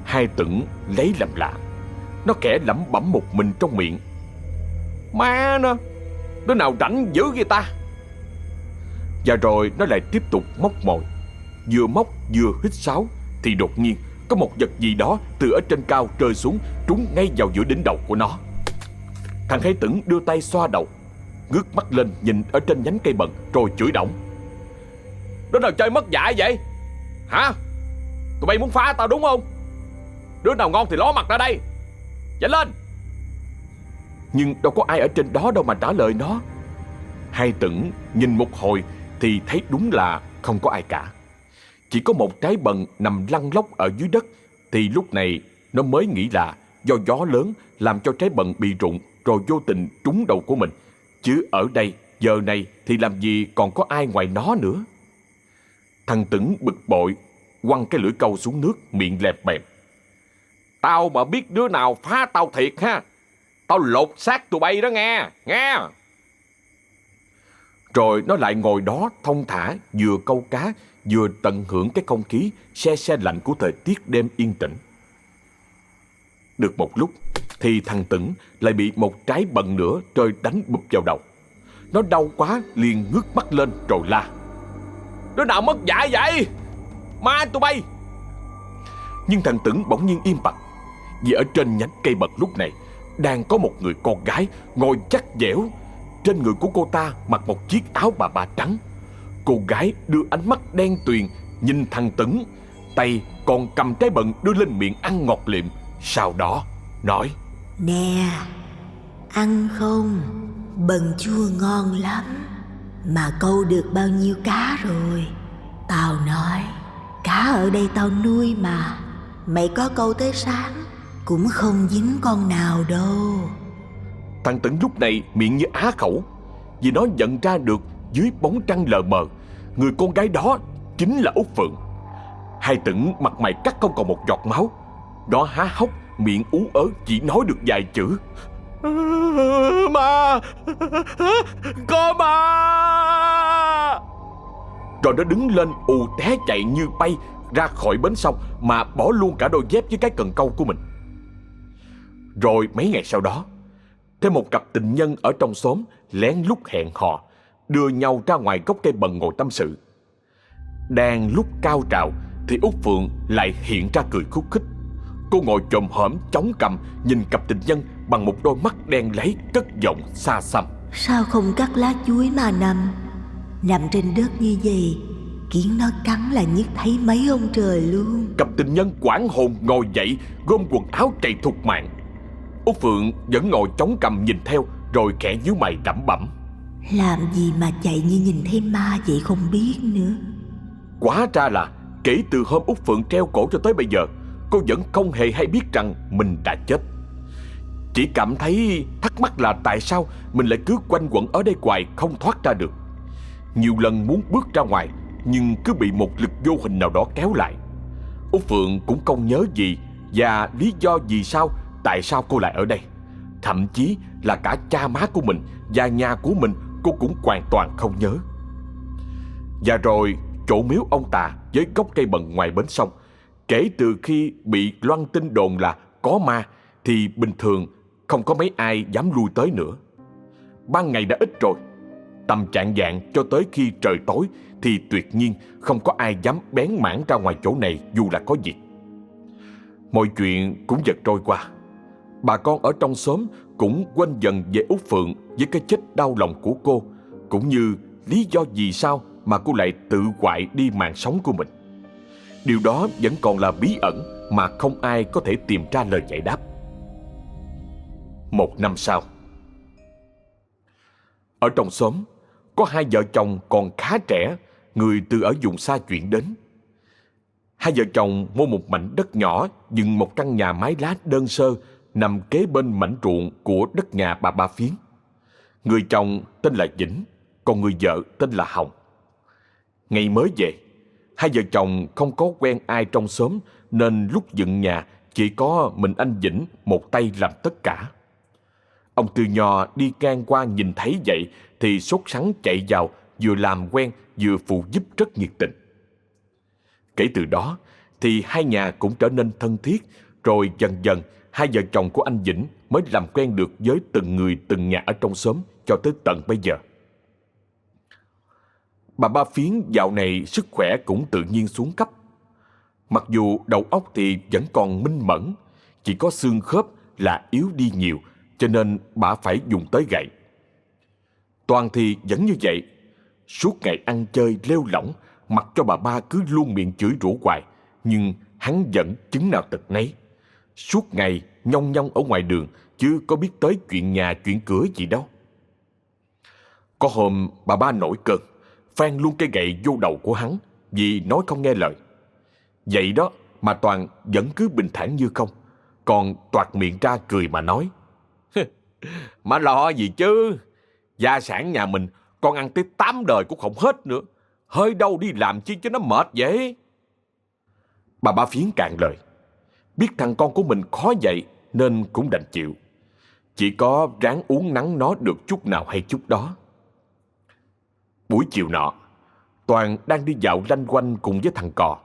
Hai Tửng lấy làm lạ. Nó khẽ lẩm bẩm một mình trong miệng: Má nó, đứa nào rảnh dữ vậy ta? Và rồi nó lại tiếp tục móc mồi. Vừa móc vừa hít sáo thì đột nhiên có một vật gì đó từ ở trên cao rơi xuống, trúng ngay vào giữa đỉnh đầu của nó. Thằng Hai Tửng đưa tay xoa đầu, ngước mắt lên nhìn ở trên nhánh cây bần rồi chửi đổng: Đứa nào chơi mất dạy vậy hả? Tụi bay muốn phá tao đúng không? Đứa nào ngon thì ló mặt ra đây, chạy lên. Nhưng đâu có ai ở trên đó đâu mà trả lời nó. Hai Tửng nhìn một hồi thì thấy đúng là không có ai cả. Chỉ có một trái bần nằm lăn lóc ở dưới đất. Thì lúc này nó mới nghĩ là do gió lớn làm cho trái bần bị rụng rồi vô tình trúng đầu của mình. Chứ ở đây giờ này thì làm gì còn có ai ngoài nó nữa. Thằng Tửng bực bội quăng cái lưỡi câu xuống nước, miệng lẹp bẹp: Tao mà biết đứa nào phá tao thiệt ha, tao lột xác tụi bay đó nghe. Rồi nó lại ngồi đó thong thả, vừa câu cá vừa tận hưởng cái không khí se se lạnh của thời tiết đêm yên tĩnh. Được một lúc thì thằng Tửng lại bị một trái bần nữa rơi đánh bụp vào đầu. Nó đau quá liền ngước mắt lên rồi la: Đứa nào mất dạy vậy? Ma tụi bay! Nhưng thằng Tửng bỗng nhiên im bặt, vì ở trên nhánh cây bật lúc này đang có một người con gái ngồi chắc dẻo. Trên người của cô ta mặc một chiếc áo bà ba trắng. Cô gái đưa ánh mắt đen tuyền nhìn thằng Tửng, tay còn cầm trái bần đưa lên miệng ăn ngọt lịm. Sau đó nói: Nè, ăn không? Bần chua ngon lắm. Mà câu được bao nhiêu cá rồi? Tao nói, cá ở đây tao nuôi mà. Mày có câu tới sáng cũng không dính con nào đâu. Thằng Tửng lúc này miệng như á khẩu, vì nó nhận ra được dưới bóng trăng lờ mờ, người con gái đó chính là Út Phượng. Hai Tửng mặt mày cắt không còn một giọt máu. Nó há hốc miệng ú ớ chỉ nói được vài chữ: Ma! Có ma! Rồi nó đứng lên ù té chạy như bay ra khỏi bến sông, mà bỏ luôn cả đôi dép với cái cần câu của mình. Rồi mấy ngày sau đó, thêm một cặp tình nhân ở trong xóm lén lút hẹn hò, đưa nhau ra ngoài gốc cây bần ngồi tâm sự. Đang lúc cao trào thì Út Phượng lại hiện ra cười khúc khích. Cô ngồi chồm hổm chống cằm nhìn cặp tình nhân bằng một đôi mắt đen láy, cất giọng xa xăm: Sao không cắt lá chuối mà nằm? Nằm trên đất như vậy, kiến nó cắn là nhức thấy mấy ông trời luôn. Cặp tình nhân hoảng hồn ngồi dậy, gom quần áo chạy thục mạng. Út Phượng vẫn ngồi chống cằm nhìn theo, rồi khẽ nhíu mày lẩm bẩm: Làm gì mà chạy như nhìn thấy ma vậy không biết nữa. Hóa ra là kể từ hôm Út Phượng treo cổ cho tới bây giờ, cô vẫn không hề hay biết rằng mình đã chết. Chỉ cảm thấy thắc mắc là tại sao mình lại cứ quanh quẩn ở đây hoài không thoát ra được. Nhiều lần muốn bước ra ngoài, nhưng cứ bị một lực vô hình nào đó kéo lại. Út Phượng cũng không nhớ gì và lý do vì sao, tại sao cô lại ở đây. Thậm chí là cả cha má của mình và nhà của mình cô cũng hoàn toàn không nhớ. Và rồi chỗ miếu ông Tà với gốc cây bần ngoài bến sông, kể từ khi bị loan tin đồn là có ma thì bình thường không có mấy ai dám lui tới nữa. Ban ngày đã ít rồi, tầm chạng vạng cho tới khi trời tối thì tuyệt nhiên không có ai dám bén mảng ra ngoài chỗ này dù là có việc. Mọi chuyện cũng dần trôi qua. Bà con ở trong xóm cũng quên dần về Út Phượng với cái chết đau lòng của cô, cũng như lý do vì sao mà cô lại tự hoại đi mạng sống của mình. điều đó vẫn còn là bí ẩn mà không ai có thể tìm ra lời giải đáp. 1 năm sau, ở trong xóm có hai vợ chồng còn khá trẻ, người từ ở vùng xa chuyển đến. Hai vợ chồng mua một mảnh đất nhỏ, dựng một căn nhà mái lá đơn sơ nằm kế bên mảnh ruộng của đất nhà bà Ba Phiến. Người chồng tên là Vĩnh, còn người vợ tên là Hồng. Ngày mới về, hai vợ chồng không có quen ai trong xóm, nên lúc dựng nhà chỉ có mình anh Vĩnh một tay làm tất cả. Ông Tư Nho đi ngang qua nhìn thấy vậy thì sốt sắng chạy vào, vừa làm quen vừa phụ giúp rất nhiệt tình. Kể từ đó thì hai nhà cũng trở nên thân thiết, rồi dần dần hai vợ chồng của anh Vĩnh mới làm quen được với từng người từng nhà ở trong xóm cho tới tận bây giờ. Bà Ba Phiến dạo này sức khỏe cũng tự nhiên xuống cấp. Mặc dù đầu óc thì vẫn còn minh mẫn, chỉ có xương khớp là yếu đi nhiều, cho nên bà phải dùng tới gậy. Toàn thì vẫn như vậy, suốt ngày ăn chơi lêu lỏng, mặc cho bà Ba cứ luôn miệng chửi rủa hoài, nhưng hắn vẫn chứng nào tật nấy. Suốt ngày nhong nhong ở ngoài đường, chứ có biết tới chuyện nhà chuyện cửa gì đâu. Có hôm bà Ba nổi cơn, phang luôn cây gậy vô đầu của hắn vì nói không nghe lời. Vậy đó mà Toàn vẫn cứ bình thản như không, còn toạc miệng ra cười mà nói: Mà lo gì chứ, gia sản nhà mình con ăn tới 8 đời cũng không hết nữa, hơi đâu đi làm chi cho nó mệt vậy. Bà Ba Phiến cạn lời, biết thằng con của mình khó dạy nên cũng đành chịu, chỉ có ráng uốn nắn nó được chút nào hay chút đó. Buổi chiều nọ, Toàn đang đi dạo lanh quanh cùng với thằng Cò.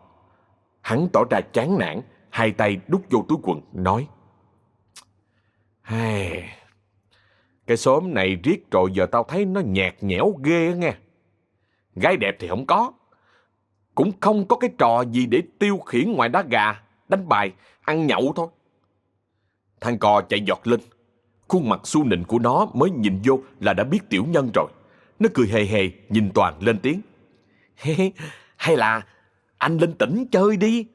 Hắn tỏ ra chán nản, hai tay đút vô túi quần, nói: Hey, cái xóm này riết rồi giờ tao thấy nó nhạt nhẽo ghê á nghe. Gái đẹp thì không có, cũng không có cái trò gì để tiêu khiển ngoài đá gà, đánh bài, ăn nhậu thôi. Thằng Cò chạy giọt lên, khuôn mặt su nịnh của nó mới nhìn vô là đã biết tiểu nhân rồi. Nó cười hề hề nhìn Toàn lên tiếng: Hay là anh lên tỉnh chơi đi,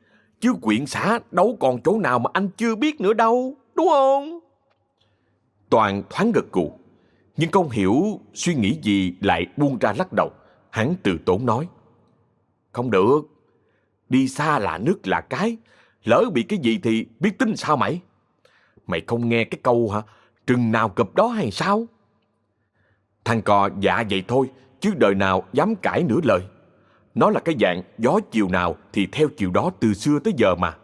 chứ huyện xã đâu còn chỗ nào mà anh chưa biết nữa đâu, đúng không? Toàn thoáng gật gù, nhưng không hiểu suy nghĩ gì lại buông ra lắc đầu. Hắn từ tốn nói: Không được, đi xa là nước là cái, lỡ bị cái gì thì biết tính sao mày? Mày không nghe cái câu hả, rừng nào cọp đó hay sao? Thằng Cò dạ vậy thôi, chứ đời nào dám cãi nửa lời. Nó là cái dạng gió chiều nào thì theo chiều đó từ xưa tới giờ mà.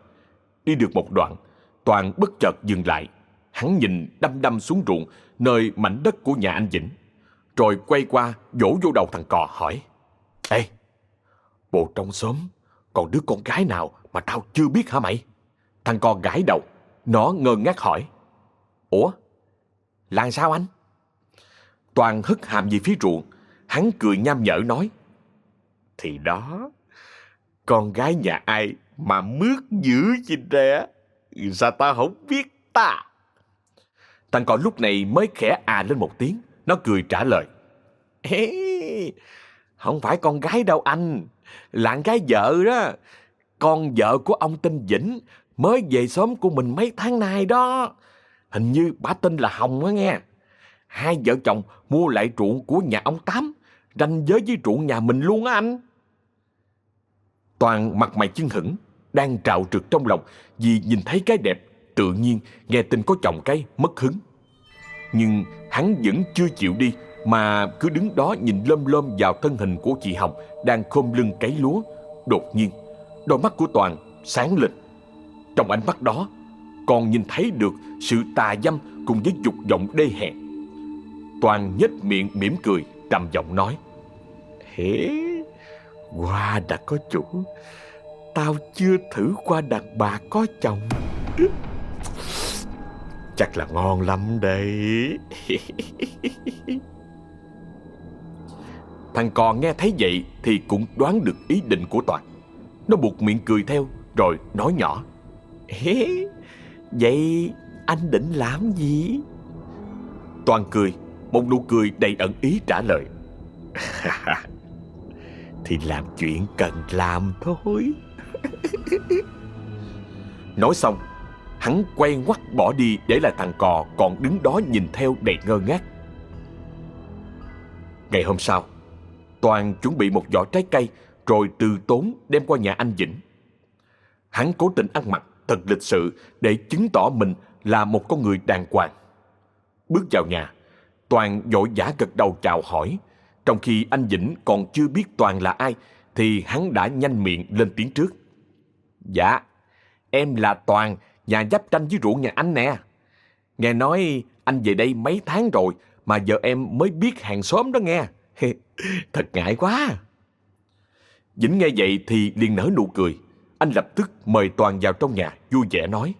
Đi được một đoạn, Toàn bất chợt dừng lại. Hắn nhìn đăm đăm xuống ruộng nơi mảnh đất của nhà anh Vĩnh, rồi quay qua vỗ vô đầu thằng Cò hỏi: Ê, bộ trong xóm còn đứa con gái nào mà tao chưa biết hả mày? Thằng Cò gãi đầu, nó ngơ ngác hỏi: Ủa, là sao anh? Toàn hất hàm về phía ruộng. Hắn cười nham nhở nói: Thì đó, con gái nhà ai mà mướt dữ gì ra, sao tao không biết ta? Thằng Cò lúc này mới khẽ à lên một tiếng. Nó cười trả lời: Ê, không phải con gái đâu anh, là con gái vợ đó. Con vợ của ông tên Vĩnh mới về xóm của mình mấy tháng nay đó. Hình như bà tên là Hồng á nghe. Hai vợ chồng mua lại ruộng của nhà ông Tám, ranh giới với ruộng nhà mình luôn á anh. Toàn mặt mày chưng hửng, đang trạo trực trong lòng vì nhìn thấy cái đẹp, tự nhiên nghe tin có chồng cái mất hứng. Nhưng hắn vẫn chưa chịu đi, mà cứ đứng đó nhìn lơm lơm vào thân hình của chị Hồng đang khom lưng cấy lúa. Đột nhiên, đôi mắt của Toàn sáng lên. Trong ánh mắt đó, còn nhìn thấy được sự tà dâm cùng với dục vọng đê hèn. Toàn nhếch miệng mỉm cười, trầm giọng nói: Hễ, qua đã có chủ, tao chưa thử qua đàn bà có chồng. Chắc là ngon lắm đây. Thằng Cò nghe thấy vậy thì cũng đoán được ý định của Toàn. Nó buột miệng cười theo, rồi nói nhỏ: Vậy anh định làm gì? Toàn cười, một nụ cười đầy ẩn ý trả lời: thì làm chuyện cần làm thôi. Nói xong, hắn quay ngoắt bỏ đi, để lại thằng cò còn đứng đó nhìn theo đầy ngơ ngác. Ngày hôm sau, Toàn chuẩn bị một giỏ trái cây rồi từ tốn đem qua nhà anh Vĩnh. Hắn cố tình ăn mặc thật lịch sự để chứng tỏ mình là một con người đàng hoàng. Bước vào nhà, Toàn vội vã gật đầu chào hỏi. Trong khi anh Vĩnh còn chưa biết Toàn là ai thì hắn đã nhanh miệng lên tiếng trước. Dạ, em là Toàn, nhà giáp ranh với ruộng nhà anh nè. Nghe nói anh về đây mấy tháng rồi mà giờ em mới biết hàng xóm đó nghe. Thật ngại quá. Vĩnh nghe vậy thì liền nở nụ cười. Anh lập tức mời Toàn vào trong nhà, vui vẻ nói.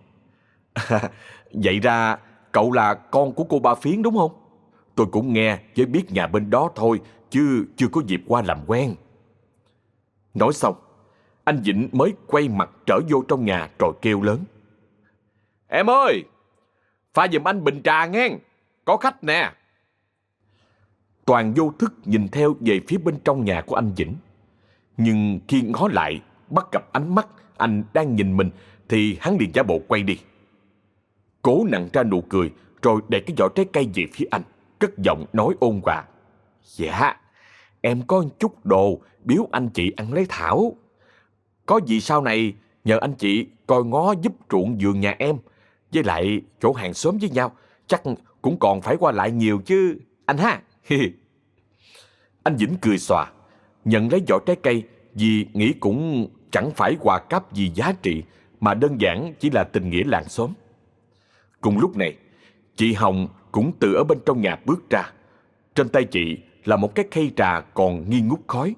Vậy ra cậu là con của cô Ba Phiến đúng không? Tôi cũng nghe với biết nhà bên đó thôi, chứ chưa có dịp qua làm quen. Nói xong, anh Vĩnh mới quay mặt trở vô trong nhà rồi kêu lớn. Em ơi, pha giùm anh bình trà nghe, có khách nè. Toàn vô thức nhìn theo về phía bên trong nhà của anh Vĩnh. Nhưng khi ngó lại, bắt gặp ánh mắt anh đang nhìn mình thì hắn liền giả bộ quay đi. Cố nặn ra nụ cười rồi để cái giỏ trái cây về phía anh, cất giọng nói ôn hòa. Dạ, em có chút đồ biếu anh chị ăn lấy thảo. Có gì sau này nhờ anh chị coi ngó giúp ruộng vườn nhà em, với lại chỗ hàng xóm với nhau, chắc cũng còn phải qua lại nhiều chứ anh ha. Anh Vĩnh cười xòa, nhận lấy giỏ trái cây vì nghĩ cũng chẳng phải quà cáp gì giá trị, mà đơn giản chỉ là tình nghĩa làng xóm. Cùng lúc này, chị Hồng cũng từ ở bên trong nhà bước ra. Trên tay chị là một cái khay trà còn nghi ngút khói.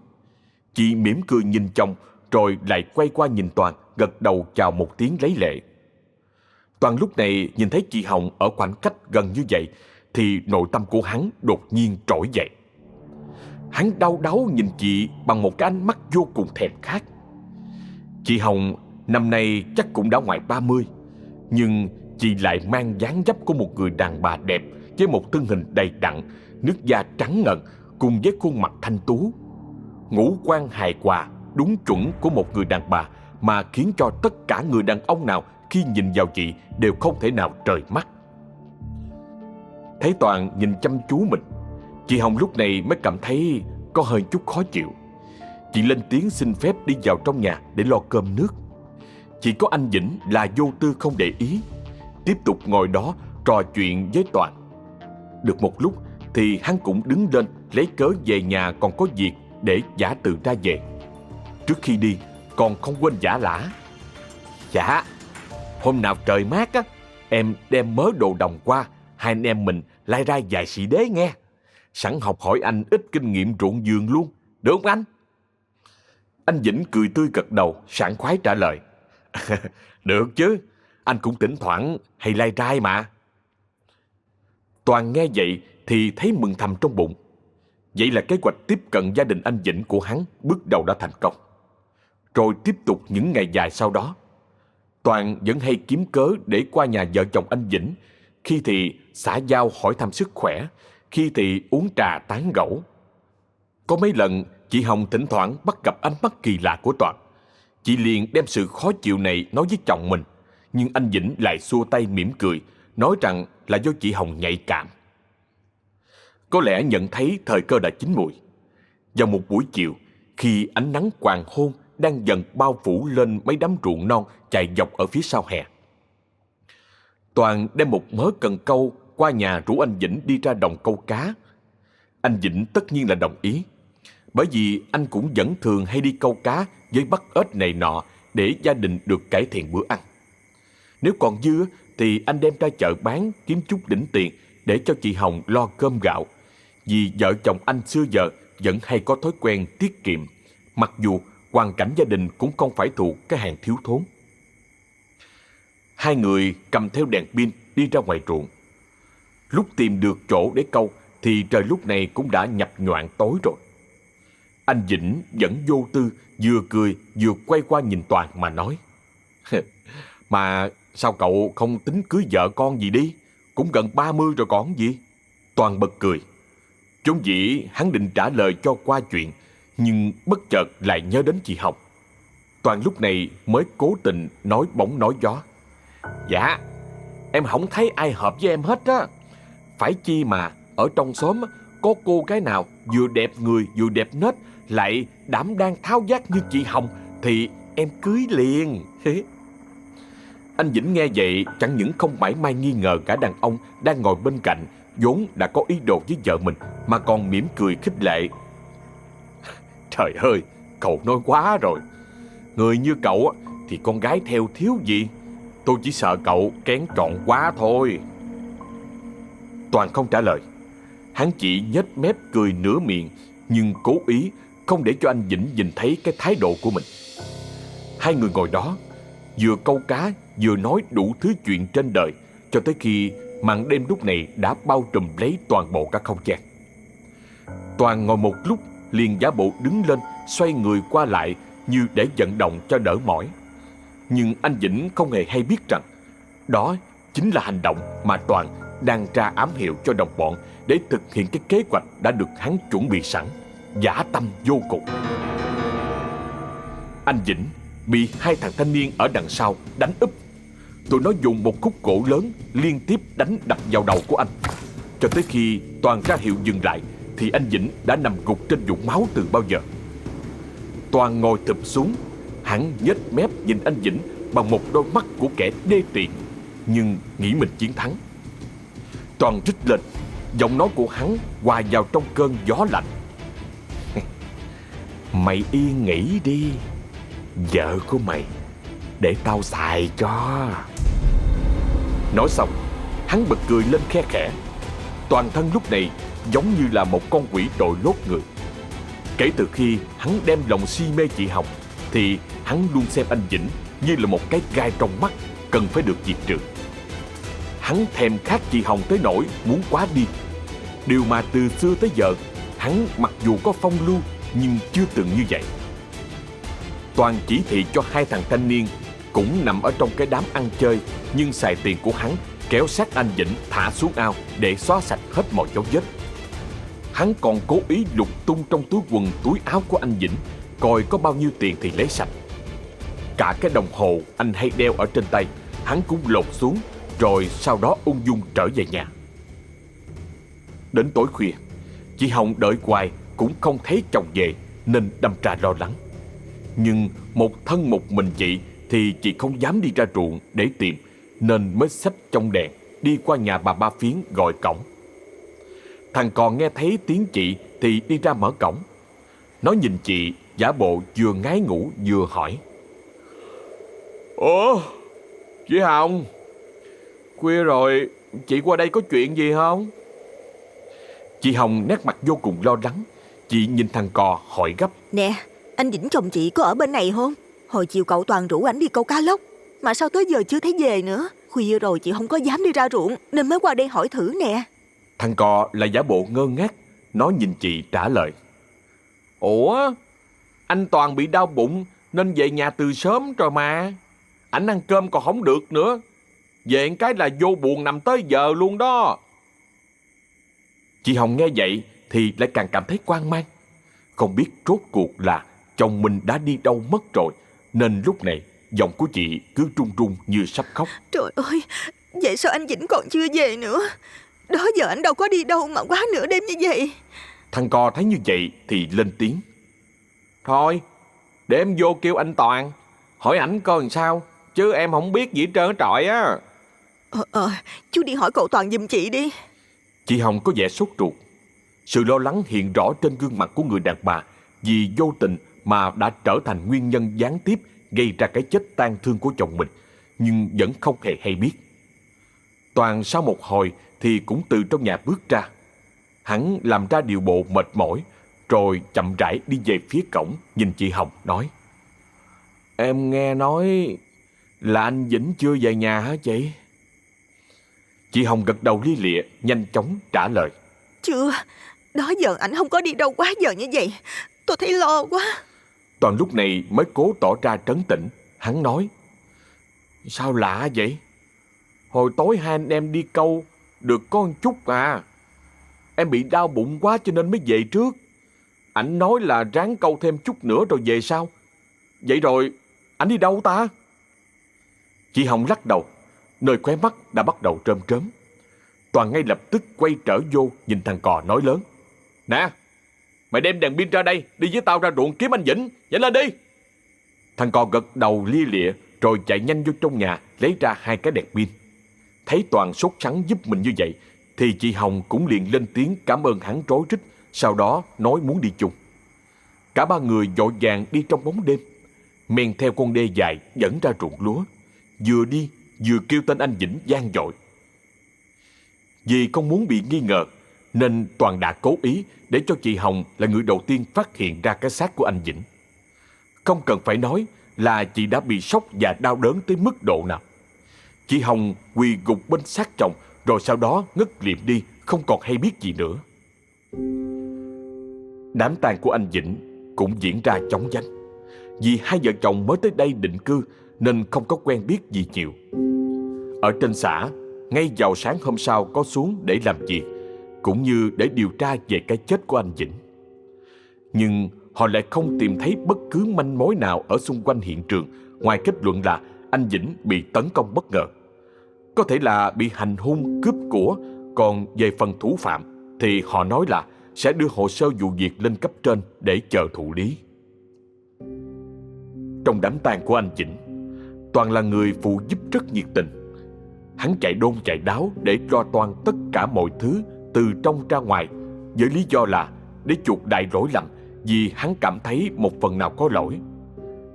Chị mỉm cười nhìn chồng rồi lại quay qua nhìn Toàn, gật đầu chào một tiếng lấy lệ. Toàn lúc này nhìn thấy chị Hồng ở khoảng cách gần như vậy thì nội tâm của hắn đột nhiên trỗi dậy. Hắn đau đáu nhìn chị bằng một cái ánh mắt vô cùng thèm khát. Chị Hồng năm nay chắc cũng đã ngoài 30, nhưng chị lại mang dáng dấp của một người đàn bà đẹp, với một thân hình đầy đặn, nước da trắng ngần cùng với khuôn mặt thanh tú. Ngũ quan hài hòa, đúng chuẩn của một người đàn bà mà khiến cho tất cả người đàn ông nào khi nhìn vào chị đều không thể nào rời mắt. Thấy Toàn nhìn chăm chú mình, chị Hồng lúc này mới cảm thấy có hơi chút khó chịu. Chị lên tiếng xin phép đi vào trong nhà để lo cơm nước. Chỉ có anh Vĩnh là vô tư không để ý, tiếp tục ngồi đó trò chuyện với Toàn. Được một lúc thì hắn cũng đứng lên lấy cớ về nhà còn có việc để giả từ ra về. Trước khi đi còn không quên giả lả. Dạ, hôm nào trời mát á, em đem mớ đồ đồng qua, hai anh em mình lai ra vài xị đế nghe. Sẵn học hỏi anh ít kinh nghiệm ruộng vườn luôn, được không anh? Anh Vĩnh cười tươi gật đầu, sảng khoái trả lời. Được chứ, anh cũng thỉnh thoảng hay lai rai mà. Toàn nghe vậy thì thấy mừng thầm trong bụng. Vậy là kế hoạch tiếp cận gia đình anh Vĩnh của hắn bước đầu đã thành công. Rồi tiếp tục những ngày dài sau đó, Toàn vẫn hay kiếm cớ để qua nhà vợ chồng anh Vĩnh, khi thì xã giao hỏi thăm sức khỏe, khi thì uống trà tán gẫu. Có mấy lần chị Hồng thỉnh thoảng bắt gặp ánh mắt kỳ lạ của Toàn. Chị liền đem sự khó chịu này nói với chồng mình, nhưng anh Vĩnh lại xua tay mỉm cười, nói rằng là do chị Hồng nhạy cảm. Có lẽ nhận thấy thời cơ đã chín muồi. Vào một buổi chiều, khi ánh nắng hoàng hôn đang dần bao phủ lên mấy đám ruộng non chạy dọc ở phía sau hè, Toàn đem một mớ cần câu qua nhà rủ anh Vĩnh đi ra đồng câu cá. Anh Vĩnh tất nhiên là đồng ý, bởi vì anh cũng vẫn thường hay đi câu cá với bắt ếch này nọ để gia đình được cải thiện bữa ăn. Nếu còn dư thì anh đem ra chợ bán kiếm chút đỉnh tiền để cho chị Hồng lo cơm gạo, vì vợ chồng anh xưa giờ vẫn hay có thói quen tiết kiệm, mặc dù hoàn cảnh gia đình cũng không phải thuộc cái hàng thiếu thốn. Hai người cầm theo đèn pin đi ra ngoài ruộng. Lúc tìm được chỗ để câu thì trời lúc này cũng đã nhập nhoạng tối rồi. Anh Vĩnh vẫn vô tư, vừa cười vừa quay qua nhìn Toàn mà nói. Mà sao cậu không tính cưới vợ con gì đi? Cũng gần 30 rồi còn gì? Toàn bật cười. Vốn dĩ hắn định trả lời cho qua chuyện, nhưng bất chợt lại nhớ đến chị Hồng. Toàn lúc này mới cố tình nói bóng nói gió. Dạ, em không thấy ai hợp với em hết á. Phải chi mà ở trong xóm có cô gái nào vừa đẹp người vừa đẹp nết, lại đảm đang tháo vát như chị Hồng thì em cưới liền. Anh Vĩnh nghe vậy chẳng những không mảy may nghi ngờ cả đàn ông đang ngồi bên cạnh vốn đã có ý đồ với vợ mình, mà còn mỉm cười khích lệ. Trời ơi, cậu nói quá rồi. Người như cậu thì con gái theo thiếu gì. Tôi chỉ sợ cậu kén chọn quá thôi. Toàn không trả lời. Hắn chỉ nhếch mép cười nửa miệng, nhưng cố ý không để cho anh Vĩnh nhìn thấy cái thái độ của mình. Hai người ngồi đó vừa câu cá vừa nói đủ thứ chuyện trên đời, cho tới khi màn đêm lúc này đã bao trùm lấy toàn bộ cả không gian. Toàn ngồi một lúc liền giả bộ đứng lên, xoay người qua lại như để vận động cho đỡ mỏi. Nhưng anh Vĩnh không hề hay biết rằng đó chính là hành động mà Toàn đang ra ám hiệu cho đồng bọn để thực hiện cái kế hoạch đã được hắn chuẩn bị sẵn, dã tâm vô cùng. Anh Vĩnh bị hai thằng thanh niên ở đằng sau đánh úp. Tụi nó dùng một khúc gỗ lớn liên tiếp đánh đập vào đầu của anh. Cho tới khi Toàn ra hiệu dừng lại thì anh Vĩnh đã nằm gục trên vũng máu từ bao giờ. Toàn ngồi thụp xuống, hắn nhếch mép nhìn anh Vĩnh bằng một đôi mắt của kẻ đê tiện, nhưng nghĩ mình chiến thắng. Toàn rít lên, giọng nói của hắn hòa vào trong cơn gió lạnh. Mày yên nghỉ đi, vợ của mày để tao xài cho. Nói xong, hắn bật cười lên khe khẽ. Toàn thân lúc này giống như là một con quỷ đội lốt người. Kể từ khi hắn đem lòng si mê chị Hồng thì hắn luôn xem anh Vĩnh như là một cái gai trong mắt cần phải được diệt trừ. Hắn thèm khát chị Hồng tới nỗi muốn quá đi. Điều mà từ xưa tới giờ hắn mặc dù có phong lưu nhưng chưa từng như vậy. Toàn chỉ thị cho hai thằng thanh niên cũng nằm ở trong cái đám ăn chơi, nhưng xài tiền của hắn kéo xác anh Vĩnh thả xuống ao để xóa sạch hết mọi dấu vết. Hắn còn cố ý lục tung trong túi quần túi áo của anh Vĩnh, coi có bao nhiêu tiền thì lấy sạch. Cả cái đồng hồ anh hay đeo ở trên tay hắn cũng lột xuống, rồi sau đó ung dung trở về nhà. Đến tối khuya, chị Hồng đợi hoài cũng không thấy chồng về nên đâm ra lo lắng. Nhưng một thân một mình chị thì không dám đi ra ruộng để tìm, nên mới xách trong đèn đi qua nhà bà Ba Phiến gọi cổng. Thằng còn nghe thấy tiếng chị thì đi ra mở cổng. Nó nhìn chị giả bộ vừa ngái ngủ vừa hỏi. Ủa, chị Hồng, khuya rồi, chị qua đây có chuyện gì không? Chị Hồng nét mặt vô cùng lo lắng. Chị nhìn thằng cò hỏi gấp. Nè, anh Vĩnh chồng chị có ở bên này không? Hồi chiều cậu Toàn rủ ảnh đi câu cá lóc, mà sao tới giờ chưa thấy về nữa. Khuya rồi chị không có dám đi ra ruộng nên mới qua đây hỏi thử nè. Thằng cò là giả bộ ngơ ngác. Nó nhìn chị trả lời. Ủa, anh Toàn bị đau bụng nên về nhà từ sớm rồi mà. Ảnh ăn cơm còn không được nữa. Về cái là vô buồn nằm tới giờ luôn đó. Chị Hồng nghe vậy thì lại càng cảm thấy hoang mang. Không biết rốt cuộc là chồng mình đã đi đâu mất rồi, nên lúc này giọng của chị cứ run run như sắp khóc. Trời ơi, vậy sao anh Vĩnh còn chưa về nữa? Đó giờ anh đâu có đi đâu mà quá nửa đêm như vậy. Thằng cò thấy như vậy thì lên tiếng. Thôi, để em vô kêu anh Toàn, hỏi ảnh coi làm sao, chứ em không biết gì hết trơn hết trọi á. Chú đi hỏi cậu Toàn giùm chị đi. Chị Hồng có vẻ sốt ruột. Sự lo lắng hiện rõ trên gương mặt của người đàn bà vì vô tình mà đã trở thành nguyên nhân gián tiếp gây ra cái chết tang thương của chồng mình, nhưng vẫn không hề hay biết. Toàn sau một hồi thì cũng từ trong nhà bước ra. Hắn làm ra điều bộ mệt mỏi, rồi chậm rãi đi về phía cổng, nhìn chị Hồng nói. Em nghe nói là anh Vĩnh chưa về nhà hả chị? Chị Hồng gật đầu lia lịa, nhanh chóng trả lời. Chưa, đó giờ ảnh không có đi đâu quá giờ như vậy. Tôi thấy lo quá. Toàn lúc này mới cố tỏ ra trấn tĩnh. Hắn nói. Sao lạ vậy? Hồi tối hai anh em đi câu được có một chút à. Em bị đau bụng quá cho nên mới về trước. ảnh nói là ráng câu thêm chút nữa rồi về sao? Vậy rồi ảnh đi đâu ta? Chị Hồng lắc đầu, nơi khóe mắt đã bắt đầu rơm rớm. Toàn ngay lập tức quay trở vô nhìn thằng cò nói lớn: Nè, mày đem đèn pin ra đây, đi với tao ra ruộng kiếm anh Vĩnh, nhanh lên đi. Thằng cò gật đầu lia lịa rồi chạy nhanh vô trong nhà lấy ra 2 cái đèn pin. Thấy Toàn sốt sắng giúp mình như vậy thì chị Hồng cũng liền lên tiếng cảm ơn hắn rối rít, sau đó nói muốn đi chung. Cả 3 người vội vàng đi trong bóng đêm, men theo con đê dài dẫn ra ruộng lúa, vừa đi vừa kêu tên anh Vĩnh vang dội. Vì không muốn bị nghi ngờ nên Toàn đã cố ý để cho chị Hồng là người đầu tiên phát hiện ra cái xác của anh Vĩnh. Không cần phải nói là chị đã bị sốc và đau đớn tới mức độ nào. Chị Hồng quỳ gục bên xác chồng rồi sau đó ngất liệm đi, không còn hay biết gì nữa. Đám tang của anh Vĩnh cũng diễn ra chóng vánh. Vì 2 vợ chồng mới tới đây định cư nên không có quen biết gì nhiều. Ở trên xã, ngay vào sáng hôm sau có xuống để làm việc, cũng như để điều tra về cái chết của anh Vĩnh. Nhưng họ lại không tìm thấy bất cứ manh mối nào ở xung quanh hiện trường, ngoài kết luận là anh Vĩnh bị tấn công bất ngờ. Có thể là bị hành hung, cướp của, còn về phần thủ phạm thì họ nói là sẽ đưa hồ sơ vụ việc lên cấp trên để chờ thụ lý. Trong đám tang của anh Vĩnh, Toàn là người phụ giúp rất nhiệt tình. Hắn chạy đôn chạy đáo để lo toan tất cả mọi thứ từ trong ra ngoài, với lý do là để chuộc đại lỗi lầm, vì hắn cảm thấy một phần nào có lỗi.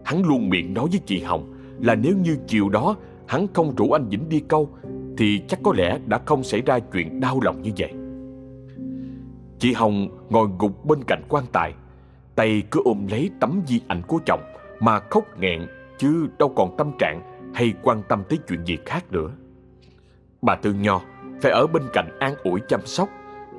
Hắn luôn miệng nói với chị Hồng là nếu như chiều đó hắn không rủ anh Vĩnh đi câu thì chắc có lẽ đã không xảy ra chuyện đau lòng như vậy. Chị Hồng ngồi gục bên cạnh quan tài, tay cứ ôm lấy tấm di ảnh của chồng mà khóc nghẹn, chứ đâu còn tâm trạng hay quan tâm tới chuyện gì khác nữa. Bà Tư Nho phải ở bên cạnh an ủi chăm sóc,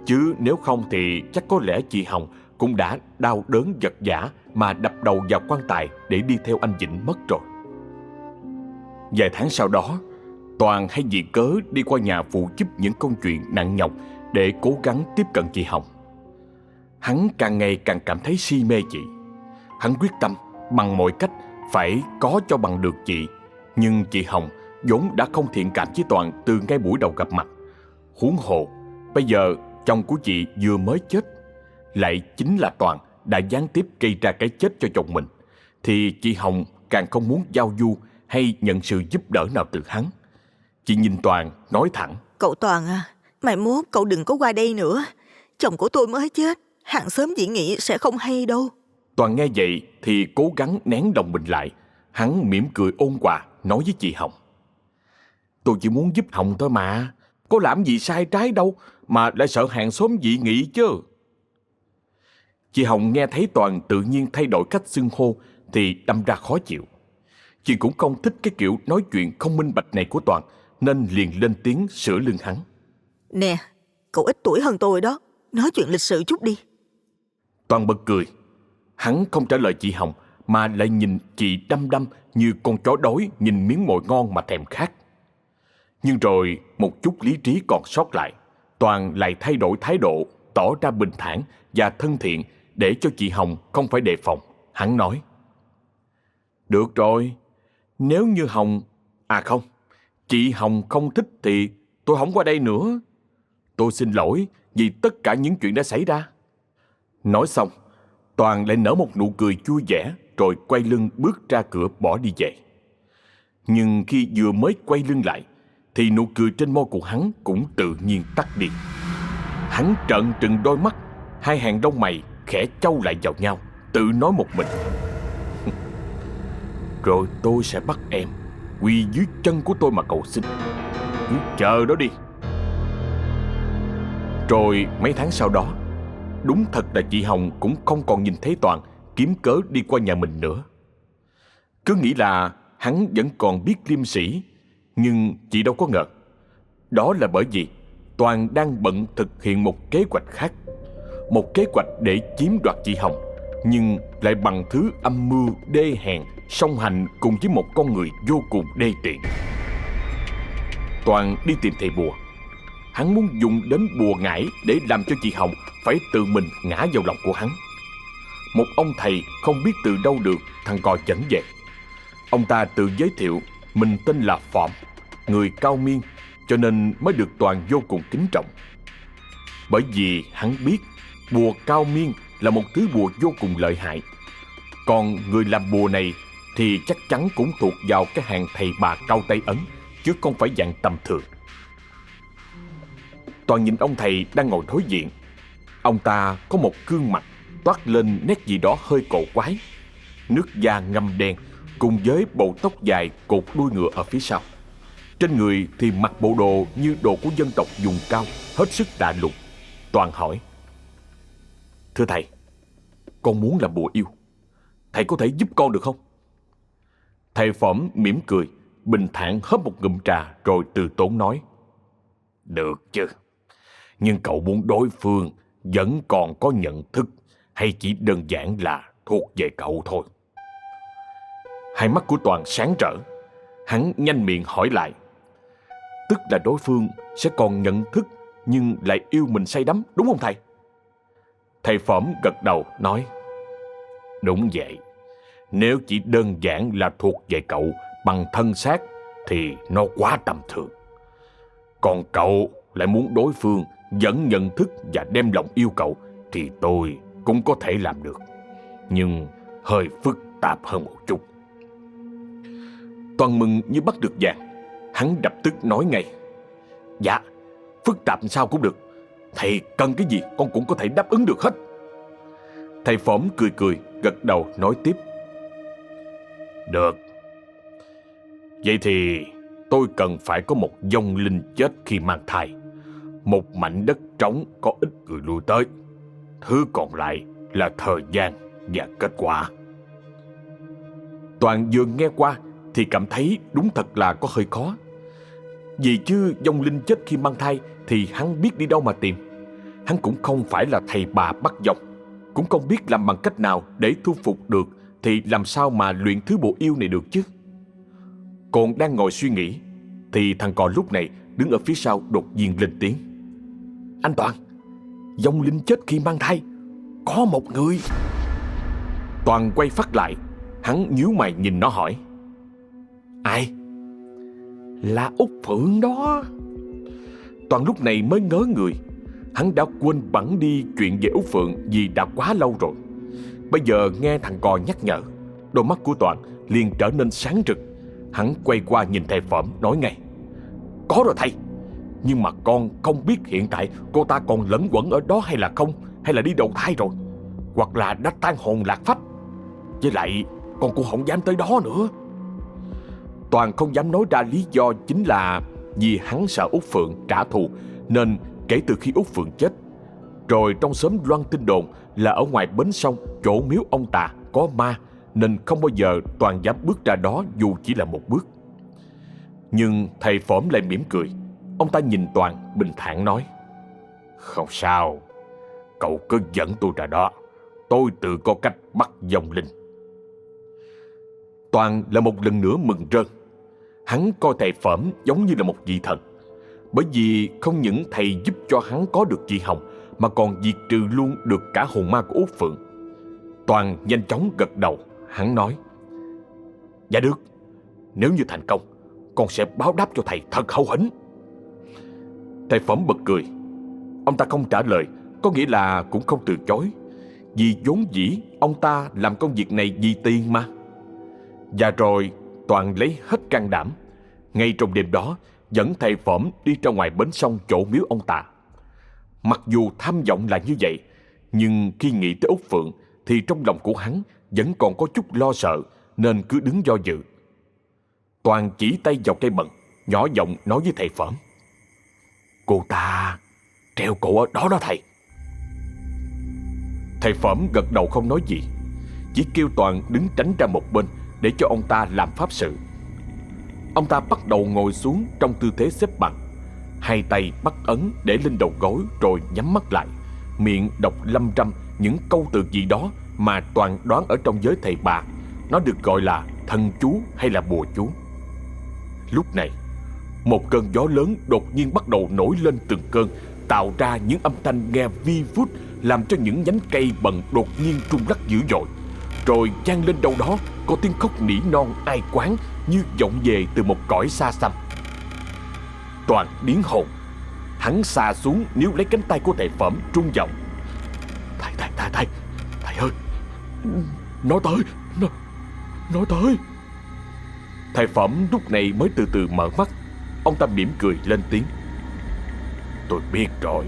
chứ nếu không thì chắc có lẽ chị Hồng cũng đã đau đớn vật vã mà đập đầu vào quan tài để đi theo anh Vĩnh mất rồi. Vài tháng sau đó, Toàn hay vì cớ đi qua nhà phụ giúp những công chuyện nặng nhọc để cố gắng tiếp cận chị Hồng. Hắn càng ngày càng cảm thấy si mê chị. Hắn quyết tâm bằng mọi cách phải có cho bằng được chị. Nhưng chị Hồng vốn đã không thiện cảm với Toàn từ ngay buổi đầu gặp mặt. Huống hồ bây giờ chồng của chị vừa mới chết, lại chính là Toàn đã gián tiếp gây ra cái chết cho chồng mình, thì chị Hồng càng không muốn giao du hay nhận sự giúp đỡ nào từ hắn. Chị nhìn Toàn nói thẳng: Cậu Toàn à, mai mốt cậu đừng có qua đây nữa. Chồng của tôi mới chết, hàng xóm chỉ nghĩ sẽ không hay đâu. Toàn nghe vậy thì cố gắng nén lòng mình lại. Hắn mỉm cười ôn hòa nói với chị Hồng: Tôi chỉ muốn giúp Hồng thôi mà, có làm gì sai trái đâu mà lại sợ hàng xóm dị nghị chứ. Chị Hồng nghe thấy Toàn tự nhiên thay đổi cách xưng hô thì đâm ra khó chịu. Chị cũng không thích cái kiểu nói chuyện không minh bạch này của Toàn, nên liền lên tiếng sửa lưng hắn: Nè, cậu ít tuổi hơn tôi đó, nói chuyện lịch sự chút đi. Toàn bật cười. Hắn không trả lời chị Hồng mà lại nhìn chị đăm đăm như con chó đói nhìn miếng mồi ngon mà thèm khát. Nhưng rồi một chút lý trí còn sót lại, Toàn lại thay đổi thái độ, tỏ ra bình thản và thân thiện để cho chị Hồng không phải đề phòng. Hắn nói: Được rồi, nếu như không, chị Hồng không thích thì tôi không qua đây nữa. Tôi xin lỗi vì tất cả những chuyện đã xảy ra. Nói xong, Toàn lại nở một nụ cười vui vẻ rồi quay lưng bước ra cửa bỏ đi về. Nhưng khi vừa mới quay lưng lại thì nụ cười trên môi của hắn cũng tự nhiên tắt đi. Hắn trợn trừng đôi mắt, hai hàng lông mày khẽ chau lại vào nhau, tự nói một mình: Rồi tôi sẽ bắt em quỳ dưới chân của tôi mà cầu xin. Cứ chờ đó đi. Rồi mấy tháng sau đó, đúng thật là chị Hồng cũng không còn nhìn thấy Toàn kiếm cớ đi qua nhà mình nữa. Cứ nghĩ là hắn vẫn còn biết liêm sỉ, nhưng chị đâu có ngờ. Đó là bởi vì Toàn đang bận thực hiện một kế hoạch khác. Một kế hoạch để chiếm đoạt chị Hồng, nhưng lại bằng thứ âm mưu đê hèn song hành cùng với một con người vô cùng đê tiện. Toàn đi tìm thầy bùa. Hắn muốn dùng đến bùa ngải để làm cho chị Hồng phải tự mình ngã vào lòng của hắn. một ông thầy không biết từ đâu được thằng cò dẫn về. Ông ta tự giới thiệu mình tên là Phọm, người Cao Miên, cho nên mới được Toàn vô cùng kính trọng. Bởi vì hắn biết bùa Cao Miên là một thứ bùa vô cùng lợi hại. Còn người làm bùa này thì chắc chắn cũng thuộc vào cái hàng thầy bà cao tay ấn, chứ không phải dạng tầm thường. Toàn nhìn ông thầy đang ngồi đối diện. Ông ta có một gương mặt toát lên nét gì đó hơi cổ quái, nước da ngăm đen cùng với bộ tóc dài cột đuôi ngựa ở phía sau. Trên người thì mặc bộ đồ như đồ của dân tộc vùng cao, hết sức lạ lùng. Toàn hỏi: "Thưa thầy, con muốn làm bùa yêu. Thầy có thể giúp con được không?" Thầy Phỏm mỉm cười, bình thản hớp một ngụm trà rồi từ tốn nói: "Được chứ, nhưng cậu muốn đối phương vẫn còn có nhận thức hay chỉ đơn giản là thuộc về cậu thôi?" Hai mắt của Toàn sáng rỡ. Hắn nhanh miệng hỏi lại: "Tức là đối phương sẽ còn nhận thức nhưng lại yêu mình say đắm, đúng không thầy?" Thầy Phỏm gật đầu nói: "Đúng vậy. Nếu chỉ đơn giản là thuộc về cậu bằng thân xác thì nó quá tầm thường. Còn cậu lại muốn đối phương vẫn nhận thức và đem lòng yêu cậu thì tôi cũng có thể làm được, nhưng hơi phức tạp hơn một chút." Toàn mừng như bắt được vàng. Hắn lập tức nói ngay: "Dạ, phức tạp sao cũng được. Thầy cần cái gì con cũng có thể đáp ứng được hết." Thầy Phỏm cười cười, gật đầu nói tiếp: "Được. Vậy thì tôi cần phải có một vong linh chết khi mang thai, một mảnh đất trống có ít người lui tới. Thứ còn lại là thời gian và kết quả." Toàn vừa nghe qua thì cảm thấy đúng thật là có hơi khó. Vì chứ vong linh chết khi mang thai thì hắn biết đi đâu mà tìm. Hắn cũng không phải là thầy bà bắt vong, cũng không biết làm bằng cách nào để thu phục được, thì làm sao mà luyện thứ bộ yêu này được chứ. Còn đang ngồi suy nghĩ thì thằng cò lúc này đứng ở phía sau đột nhiên lên tiếng: "Anh Toàn, vong linh chết khi mang thai, có một người." Toàn quay phát lại. Hắn nhíu mày nhìn nó hỏi: "Ai?" "Là Út Phượng đó." Toàn lúc này mới ngớ người. Hắn đã quên bẵng đi chuyện về Út Phượng vì đã quá lâu rồi. Bây giờ nghe thằng cò nhắc nhở, đôi mắt của Toàn liền trở nên sáng rực. Hắn quay qua nhìn thầy Phỏm nói ngay: "Có rồi thầy, nhưng mà con không biết hiện tại cô ta còn lẫn quẩn ở đó hay là không, hay là đi đầu thai rồi, hoặc là đã tan hồn lạc phách. Với lại con cũng không dám tới đó nữa." Toàn không dám nói ra lý do chính là vì hắn sợ Út Phượng trả thù, nên kể từ khi Út Phượng chết rồi, trong xóm loan tin đồn là ở ngoài bến sông chỗ miếu ông Tà có ma, nên không bao giờ Toàn dám bước ra đó dù chỉ là một bước. Nhưng thầy Phỏm lại mỉm cười. Ông ta nhìn Toàn bình thản nói: "Không sao, cậu cứ dẫn tôi ra đó, tôi tự có cách bắt vong linh." Toàn là một lần nữa mừng rơn. Hắn coi thầy Phỏm giống như là một vị thần, bởi vì không những thầy giúp cho hắn có được chị Hồng, mà còn diệt trừ luôn được cả hồn ma của Út Phượng. Toàn nhanh chóng gật đầu. Hắn nói: "Dạ được, nếu như thành công, con sẽ báo đáp cho thầy thật hậu hĩnh." Thầy Phỏm bật cười. Ông ta không trả lời, có nghĩa là cũng không từ chối, vì vốn dĩ ông ta làm công việc này vì tiền mà. Và rồi Toàn lấy hết can đảm, ngay trong đêm đó dẫn thầy Phỏm đi ra ngoài bến sông chỗ miếu ông Tà. Mặc dù tham vọng là như vậy, nhưng khi nghĩ tới Út Phượng thì trong lòng của hắn vẫn còn có chút lo sợ, nên cứ đứng do dự. Toàn chỉ tay vào cây bần, nhỏ giọng nói với thầy Phỏm: "Cô ta treo cổ ở đó đó thầy." Thầy Phỏm gật đầu không nói gì, chỉ kêu Toàn đứng tránh ra một bên để cho ông ta làm pháp sự. Ông ta bắt đầu ngồi xuống trong tư thế xếp bằng, hai tay bắt ấn để lên đầu gối rồi nhắm mắt lại, miệng đọc lâm râm những câu từ gì đó mà Toàn đoán ở trong giới thầy bà nó được gọi là thần chú hay là bùa chú. Lúc này, một cơn gió lớn đột nhiên bắt đầu nổi lên từng cơn, tạo ra những âm thanh nghe vi vút làm cho những nhánh cây bần đột nhiên rung lắc dữ dội. Rồi vang lên đâu đó có tiếng khóc nỉ non ai quán như vọng về từ một cõi xa xăm. Toàn điếng hồn. Hắn xà xuống níu lấy cánh tay của thầy Phởm trung giọng: Thầy ơi, nó tới. Thầy Phởm lúc này mới từ từ mở mắt. Ông ta mỉm cười lên tiếng: Tôi biết rồi,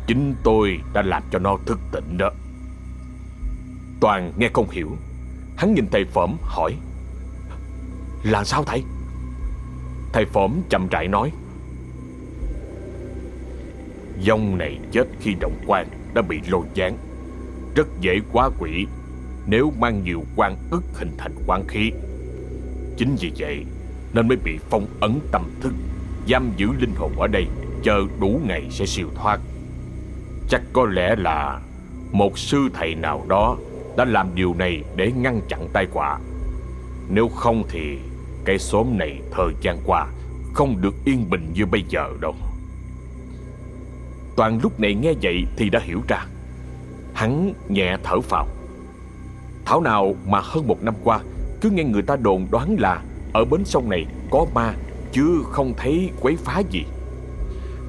chính tôi đã làm cho nó thức tỉnh đó. Toàn nghe không hiểu. Hắn nhìn thầy Phởm hỏi: Là sao thầy? Thầy Phởm chậm rãi nói: Dông này chết khi động quan đã bị lôi giáng, rất dễ quá quỷ nếu mang nhiều quan ức hình thành quán khí. Chính vì vậy nên mới bị phong ấn tâm thức, giam giữ linh hồn ở đây, chờ đủ ngày sẽ siêu thoát. Chắc có lẽ là một sư thầy nào đó đã làm điều này để ngăn chặn tai họa. Nếu không thì cái xóm này thời gian qua không được yên bình như bây giờ đâu. Toàn lúc này nghe vậy thì đã hiểu ra. Hắn nhẹ thở phào. Thảo nào mà hơn 1 năm qua cứ nghe người ta đồn đoán là ở bến sông này có ma, chứ không thấy quấy phá gì.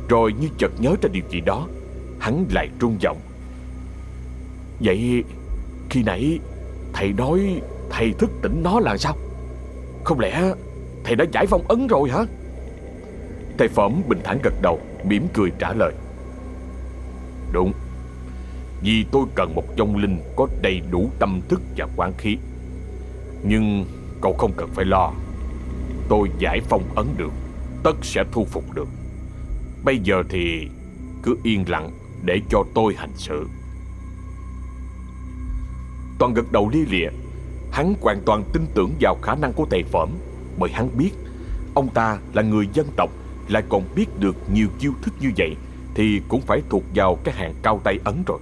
Rồi như chợt nhớ ra điều gì đó, hắn lại run giọng: Vậy khi nãy thầy nói thầy thức tỉnh nó là sao? Không lẽ thầy đã giải phong ấn rồi hả? Thầy Phởm bình thản gật đầu, mỉm cười trả lời: Đúng, vì tôi cần một vong linh có đầy đủ tâm thức và quán khí. Nhưng cậu không cần phải lo, tôi giải phong ấn được, tất sẽ thu phục được. Bây giờ thì cứ yên lặng để cho tôi hành sự. Toàn gật đầu lia lịa. Hắn hoàn toàn tin tưởng vào khả năng của thầy Phởm, bởi hắn biết ông ta là người dân tộc, lại còn biết được nhiều chiêu thức như vậy thì cũng phải thuộc vào cái hàng cao tay ấn rồi.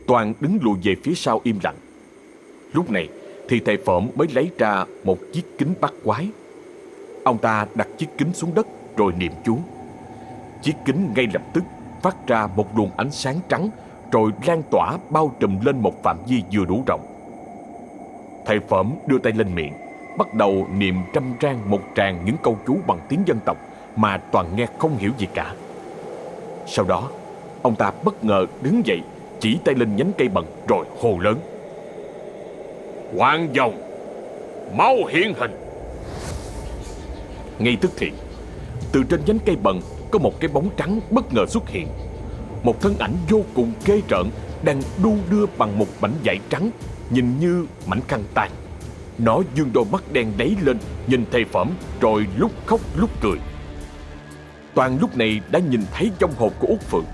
Toàn đứng lùi về phía sau im lặng. Lúc này thì thầy Phởm mới lấy ra một chiếc kính bắt quái. Ông ta đặt chiếc kính xuống đất rồi niệm chú. Chiếc kính ngay lập tức phát ra một luồng ánh sáng trắng, rồi lan tỏa bao trùm lên một phạm vi vừa đủ rộng. Thầy Phởm đưa tay lên miệng, bắt đầu niệm trăm trang một tràng những câu chú bằng tiếng dân tộc mà Toàn nghe không hiểu gì cả. Sau đó, ông ta bất ngờ đứng dậy, chỉ tay lên nhánh cây bần rồi hô lớn: Quan dòng, mau hiện hình! Ngay tức thì, từ trên nhánh cây bần có một cái bóng trắng bất ngờ xuất hiện. Một thân ảnh vô cùng ghê rợn đang đu đưa bằng một mảnh vải trắng, nhìn như mảnh khăn tay. Nó dương đôi mắt đen đáy lên nhìn thầy Phởm, rồi lúc khóc lúc cười. Toàn lúc này đã nhìn thấy vong hồn của Út Phượng.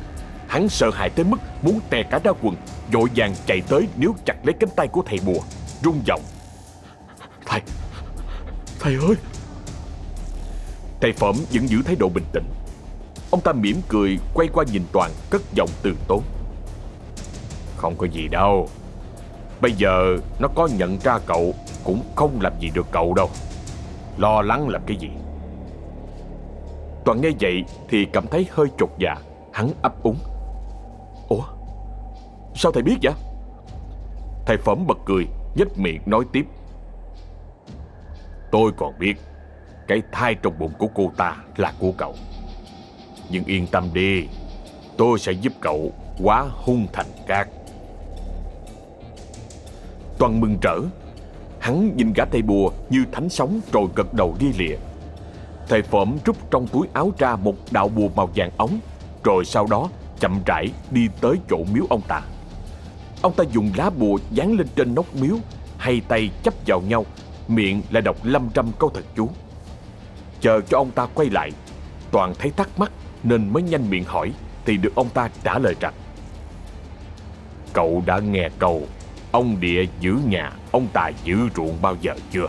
Hắn sợ hãi tới mức muốn tè cả ra quần, vội vàng chạy tới níu chặt lấy cánh tay của thầy bùa, run giọng: Thầy ơi! Thầy Phởm vẫn giữ thái độ bình tĩnh. Ông ta mỉm cười quay qua nhìn Toàn, cất giọng từ tốn: Không có gì đâu. Bây giờ nó có nhận ra cậu cũng không làm gì được cậu đâu. Lo lắng làm cái gì? Toàn nghe vậy thì cảm thấy hơi chột dạ. Hắn ấp úng: Ủa? Sao thầy biết vậy? Thầy Phởm bật cười, nhếch miệng nói tiếp: Tôi còn biết cái thai trong bụng của cô ta là của cậu. Nhưng yên tâm đi, tôi sẽ giúp cậu hóa hung thành cát. Toàn mừng rỡ. Hắn nhìn gã thầy bùa như thánh sống rồi gật đầu lia lịa. Thầy Phởm rút trong túi áo ra một đạo bùa màu vàng óng, rồi sau đó chậm rãi đi tới chỗ miếu ông ta. Ông ta dùng lá bùa dán lên trên nóc miếu, hai tay chắp vào nhau, miệng lại đọc 500 câu thần chú. Chờ cho ông ta quay lại, Toàn thấy thắc mắc nên mới nhanh miệng hỏi, thì được ông ta trả lời rằng: Cậu đã nghe câu ông địa giữ nhà, ông tài giữ ruộng bao giờ chưa?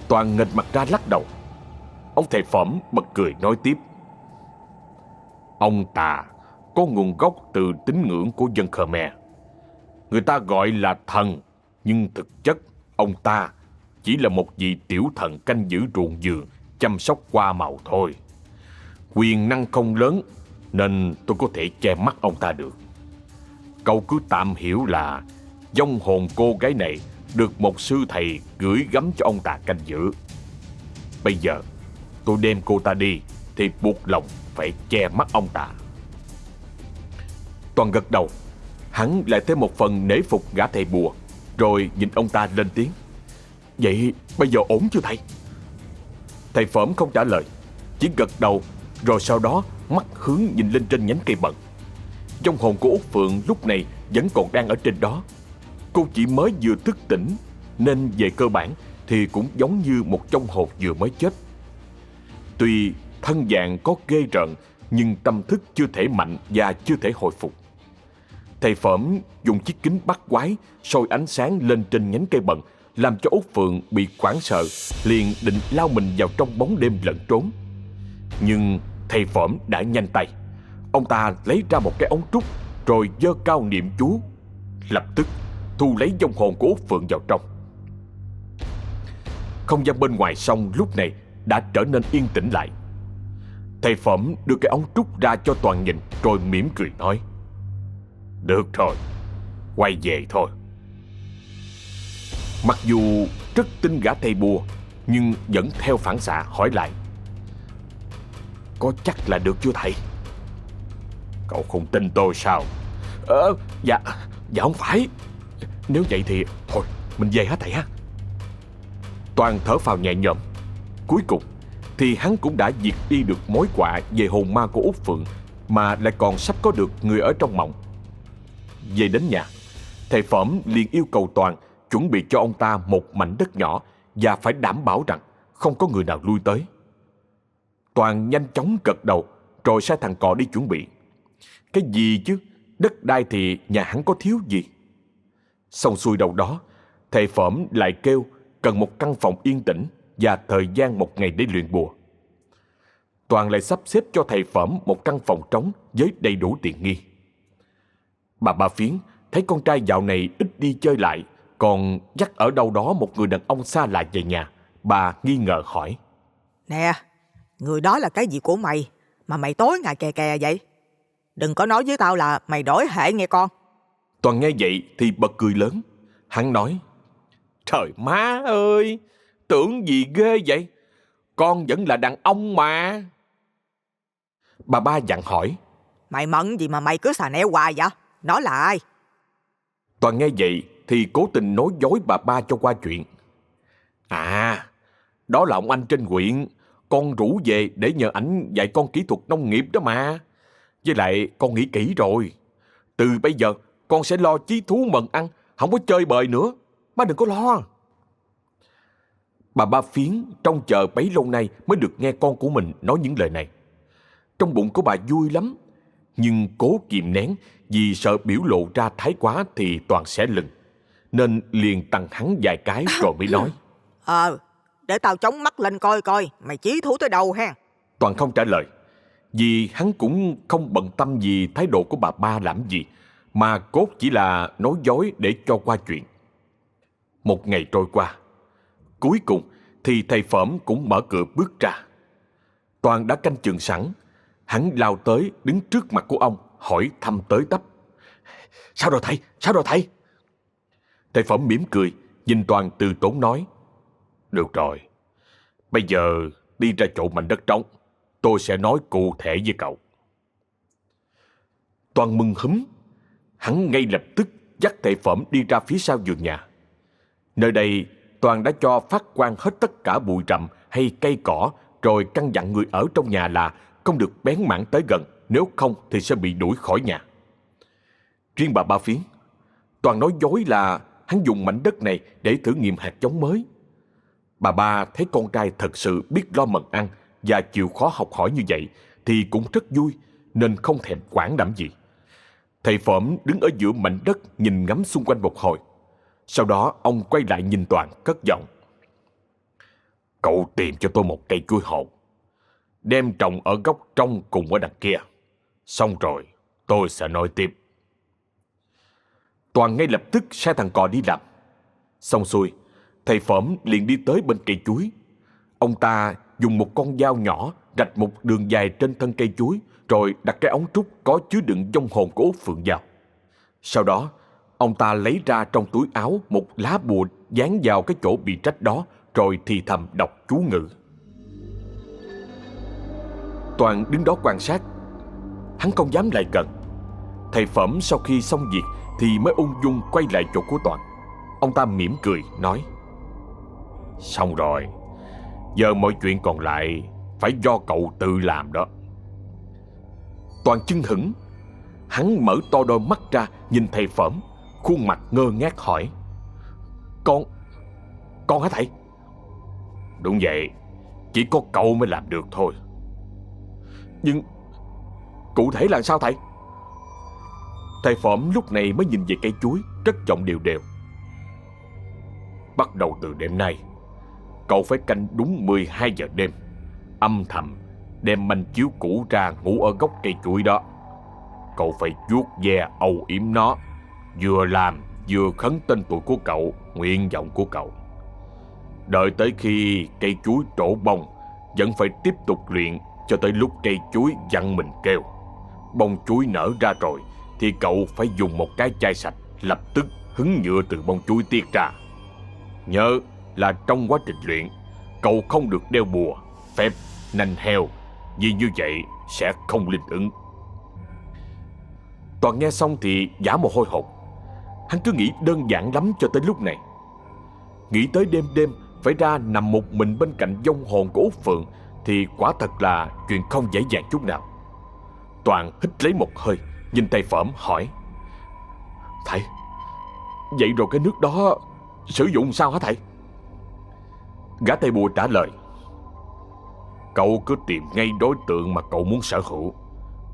Toàn nghệch mặt ra lắc đầu. Ông thầy Phởm bật cười nói tiếp: Ông tà có nguồn gốc từ tín ngưỡng của dân Khmer. Người ta gọi là thần, nhưng thực chất ông ta chỉ là một vị tiểu thần canh giữ ruộng vườn, chăm sóc hoa màu thôi. Quyền năng không lớn, nên tôi có thể che mắt ông ta được. Cậu cứ tạm hiểu là vong hồn cô gái này được một sư thầy gửi gắm cho ông ta canh giữ. Bây giờ tôi đem cô ta đi thì buộc lòng phải che mắt ông ta. Toàn gật đầu. Hắn lại thêm một phần nể phục gã thầy bùa, rồi nhìn ông ta lên tiếng: Vậy bây giờ ổn chưa thầy? Thầy Phởm không trả lời, chỉ gật đầu, rồi sau đó mắt hướng nhìn lên trên nhánh cây bận. Vong hồn của Út Phượng lúc này vẫn còn đang ở trên đó. Cô chỉ mới vừa thức tỉnh, nên về cơ bản thì cũng giống như một vong hồn vừa mới chết. Tuy thân dạng có ghê rợn, nhưng tâm thức chưa thể mạnh và chưa thể hồi phục. Thầy Phởm dùng chiếc kính bắt quái soi ánh sáng lên trên nhánh cây bận, làm cho Út Phượng bị hoảng sợ, liền định lao mình vào trong bóng đêm lẩn trốn. Nhưng thầy Phởm đã nhanh tay. Ông ta lấy ra một cái ống trúc, rồi giơ cao niệm chú, lập tức thu lấy vong hồn của Út Phượng vào trong. Không gian bên ngoài sông lúc này đã trở nên yên tĩnh lại. Thầy Phởm đưa cái ống trúc ra cho Toàn nhìn, rồi mỉm cười nói: Được rồi, quay về thôi. Mặc dù rất tin gã thầy bùa, nhưng vẫn theo phản xạ hỏi lại: Có chắc là được chưa thầy? Cậu không tin tôi sao? Dạ không phải. Nếu vậy thì thôi, mình về hả thầy ha? Toàn thở phào nhẹ nhõm. Cuối cùng thì hắn cũng đã diệt đi được mối họa về hồn ma của Út Phượng, mà lại còn sắp có được người ở trong mộng. Về đến nhà, thầy Phởm liền yêu cầu Toàn chuẩn bị cho ông ta một mảnh đất nhỏ và phải đảm bảo rằng không có người nào lui tới. Toàn nhanh chóng gật đầu, rồi sai thằng Cò đi chuẩn bị. Cái gì chứ, đất đai thì nhà hắn có thiếu gì. Xong xuôi đầu đó, thầy Phởm lại kêu cần một căn phòng yên tĩnh và thời gian một ngày để luyện bùa. Toàn lại sắp xếp cho thầy Phởm một căn phòng trống với đầy đủ tiện nghi. Bà Ba Phiến thấy con trai dạo này ít đi chơi lại, còn dắt ở đâu đó một người đàn ông xa lạ về nhà. Bà nghi ngờ hỏi: Nè, người đó là cái gì của mày mà mày tối ngày kè kè vậy? Đừng có nói với tao là mày đổi hệ nghe con. Toàn nghe vậy thì bật cười lớn. Hắn nói: Trời má ơi, tưởng gì ghê vậy? Con vẫn là đàn ông mà. Bà Ba dặn hỏi: Mày mận gì mà mày cứ xà nẻo hoài vậy? Nó là ai? Toàn nghe vậy thì cố tình nói dối bà Ba cho qua chuyện. Đó là ông anh trên huyện, con rủ về để nhờ ảnh dạy con kỹ thuật nông nghiệp đó mà. Với lại con nghĩ kỹ rồi, từ bây giờ con sẽ lo chí thú mần ăn, không có chơi bời nữa. Má đừng có lo. Bà Ba Phiến trông chờ bấy lâu nay mới được nghe con của mình nói những lời này. Trong bụng của bà vui lắm, nhưng cố kìm nén vì sợ biểu lộ ra thái quá thì Toàn sẽ lừng, nên liền tằng hắn vài cái rồi mới nói: Để tao chống mắt lên coi coi mày chí thú tới đâu ha. Toàn không trả lời, vì hắn cũng không bận tâm gì thái độ của bà Ba làm gì, mà cốt chỉ là nói dối để cho qua chuyện. Một ngày trôi qua, cuối cùng thì thầy Phởm cũng mở cửa bước ra. Toàn đã canh chừng sẵn. Hắn lao tới đứng trước mặt của ông, hỏi thăm tới tấp: Sao rồi thầy? Sao rồi thầy? Thầy Phởm mỉm cười, nhìn Toàn từ tốn nói: Được rồi, bây giờ đi ra chỗ mảnh đất trống, tôi sẽ nói cụ thể với cậu. Toàn mừng húm. Hắn ngay lập tức dắt thầy Phởm đi ra phía sau vườn nhà. Nơi đây Toàn đã cho phát quang hết tất cả bụi rậm hay cây cỏ, rồi căn dặn người ở trong nhà là không được bén mảng tới gần, nếu không thì sẽ bị đuổi khỏi nhà. Riêng bà Ba Phiến, Toàn nói dối là hắn dùng mảnh đất này để thử nghiệm hạt giống mới. Bà Ba thấy con trai thật sự biết lo mần ăn và chịu khó học hỏi như vậy thì cũng rất vui, nên không thèm quản làm gì. Thầy Phởm đứng ở giữa mảnh đất nhìn ngắm xung quanh một hồi. Sau đó ông quay lại nhìn Toàn, cất giọng: Cậu tìm cho tôi một cây chuối hột, đem trồng ở góc trong cùng ở đằng kia. Xong rồi tôi sẽ nói tiếp. Toàn ngay lập tức sai thằng Cò đi làm. Xong xuôi, thầy Phởm liền đi tới bên cây chuối. Ông ta dùng một con dao nhỏ rạch một đường dài trên thân cây chuối, rồi đặt cái ống trúc có chứa đựng vong hồn của Út Phượng vào. Sau đó, ông ta lấy ra trong túi áo một lá bùa dán vào cái chỗ bị trách đó, rồi thì thầm đọc chú ngữ. Toàn đứng đó quan sát. Hắn không dám lại gần. Thầy Phẩm sau khi xong việc thì mới ung dung quay lại chỗ của Toàn. Ông ta mỉm cười nói: Xong rồi, giờ mọi chuyện còn lại phải do cậu tự làm đó. Toàn chưng hửng. Hắn mở to đôi mắt ra nhìn thầy Phẩm, khuôn mặt ngơ ngác hỏi: Con hả thầy? Đúng vậy, chỉ có cậu mới làm được thôi. Nhưng cụ thể là sao thầy? Thầy Phẩm lúc này mới nhìn về cây chuối, cất giọng đều đều: Bắt đầu từ đêm nay, cậu phải canh đúng 12 giờ đêm, âm thầm đem manh chiếu cũ ra ngủ ở gốc cây chuối đó. Cậu phải vuốt ve âu yếm nó, vừa làm vừa khấn tên tuổi của cậu, nguyện vọng của cậu. Đợi tới khi cây chuối trổ bông, vẫn phải tiếp tục luyện cho tới lúc cây chuối vặn mình kêu. Bông chuối nở ra rồi thì cậu phải dùng một cái chai sạch lập tức hứng nhựa từ bông chuối tiết ra. Nhớ là trong quá trình luyện, cậu không được đeo bùa, phép, nanh heo, vì như vậy sẽ không linh ứng. Toàn nghe xong thì vã mồ hôi hột. Hắn cứ nghĩ đơn giản lắm cho tới lúc này. Nghĩ tới đêm đêm phải ra nằm một mình bên cạnh vong hồn của Út Phượng thì quả thật là chuyện không dễ dàng chút nào. Toàn hít lấy một hơi, nhìn thầy Phẩm hỏi: Thầy, vậy rồi cái nước đó sử dụng sao hả thầy? Gã thầy bùa trả lời: Cậu cứ tìm ngay đối tượng mà cậu muốn sở hữu,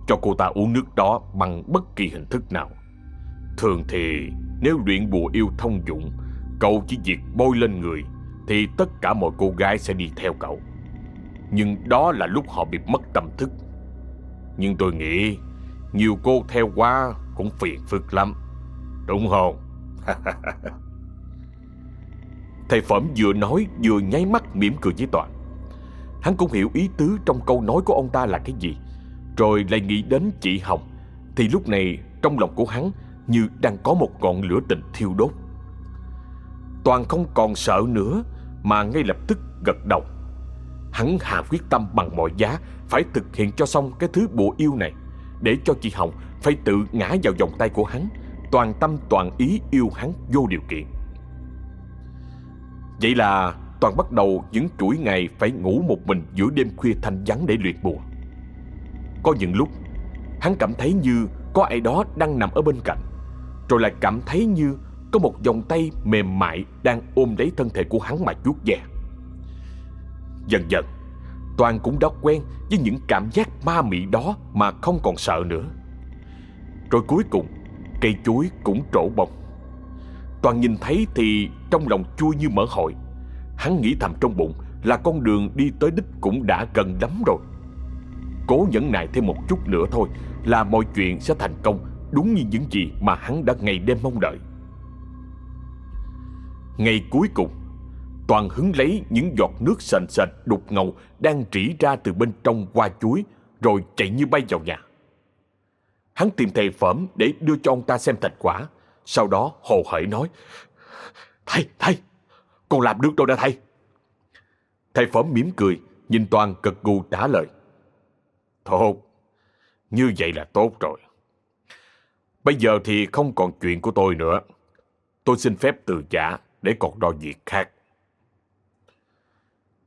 cho cô ta uống nước đó bằng bất kỳ hình thức nào. Thường thì nếu luyện bùa yêu thông dụng, cậu chỉ việc bôi lên người thì tất cả mọi cô gái sẽ đi theo cậu. Nhưng đó là lúc họ bị mất tâm thức. Nhưng tôi nghĩ nhiều cô theo quá cũng phiền phức lắm, đúng không? Thầy Phẩm vừa nói vừa nháy mắt mỉm cười với Toàn. Hắn cũng hiểu ý tứ trong câu nói của ông ta là cái gì, rồi lại nghĩ đến chị Hồng. Thì lúc này trong lòng của hắn như đang có một ngọn lửa tình thiêu đốt. Toàn không còn sợ nữa mà ngay lập tức gật đầu. Hắn hạ quyết tâm bằng mọi giá phải thực hiện cho xong cái thứ bùa yêu này, để cho chị Hồng phải tự ngã vào vòng tay của hắn, toàn tâm toàn ý yêu hắn vô điều kiện. Vậy là Toàn bắt đầu những chuỗi ngày phải ngủ một mình giữa đêm khuya thanh vắng để luyện bùa. Có những lúc hắn cảm thấy như có ai đó đang nằm ở bên cạnh, rồi lại cảm thấy như có một vòng tay mềm mại đang ôm lấy thân thể của hắn mà vuốt ve. Dần dần Toàn cũng đã quen với những cảm giác ma mị đó mà không còn sợ nữa. Rồi cuối cùng cây chuối cũng trổ bông. Toàn nhìn thấy thì trong lòng chua như mỡ hội. Hắn nghĩ thầm trong bụng là con đường đi tới đích cũng đã gần lắm rồi. Cố nhẫn nại thêm một chút nữa thôi là mọi chuyện sẽ thành công, đúng như những gì mà hắn đã ngày đêm mong đợi. Ngày cuối cùng, Toàn hứng lấy những giọt nước sền sệt đục ngầu đang rỉ ra từ bên trong hoa chuối, rồi chạy như bay vào nhà. Hắn tìm thầy Phẩm để đưa cho ông ta xem thành quả. Sau đó hồ hởi nói: Thầy, con làm được rồi nè thầy. Thầy Phẩm mỉm cười, nhìn Toàn gật gù trả lời: Tốt, như vậy là tốt rồi. Bây giờ thì không còn chuyện của tôi nữa. Tôi xin phép từ giả để còn lo việc khác.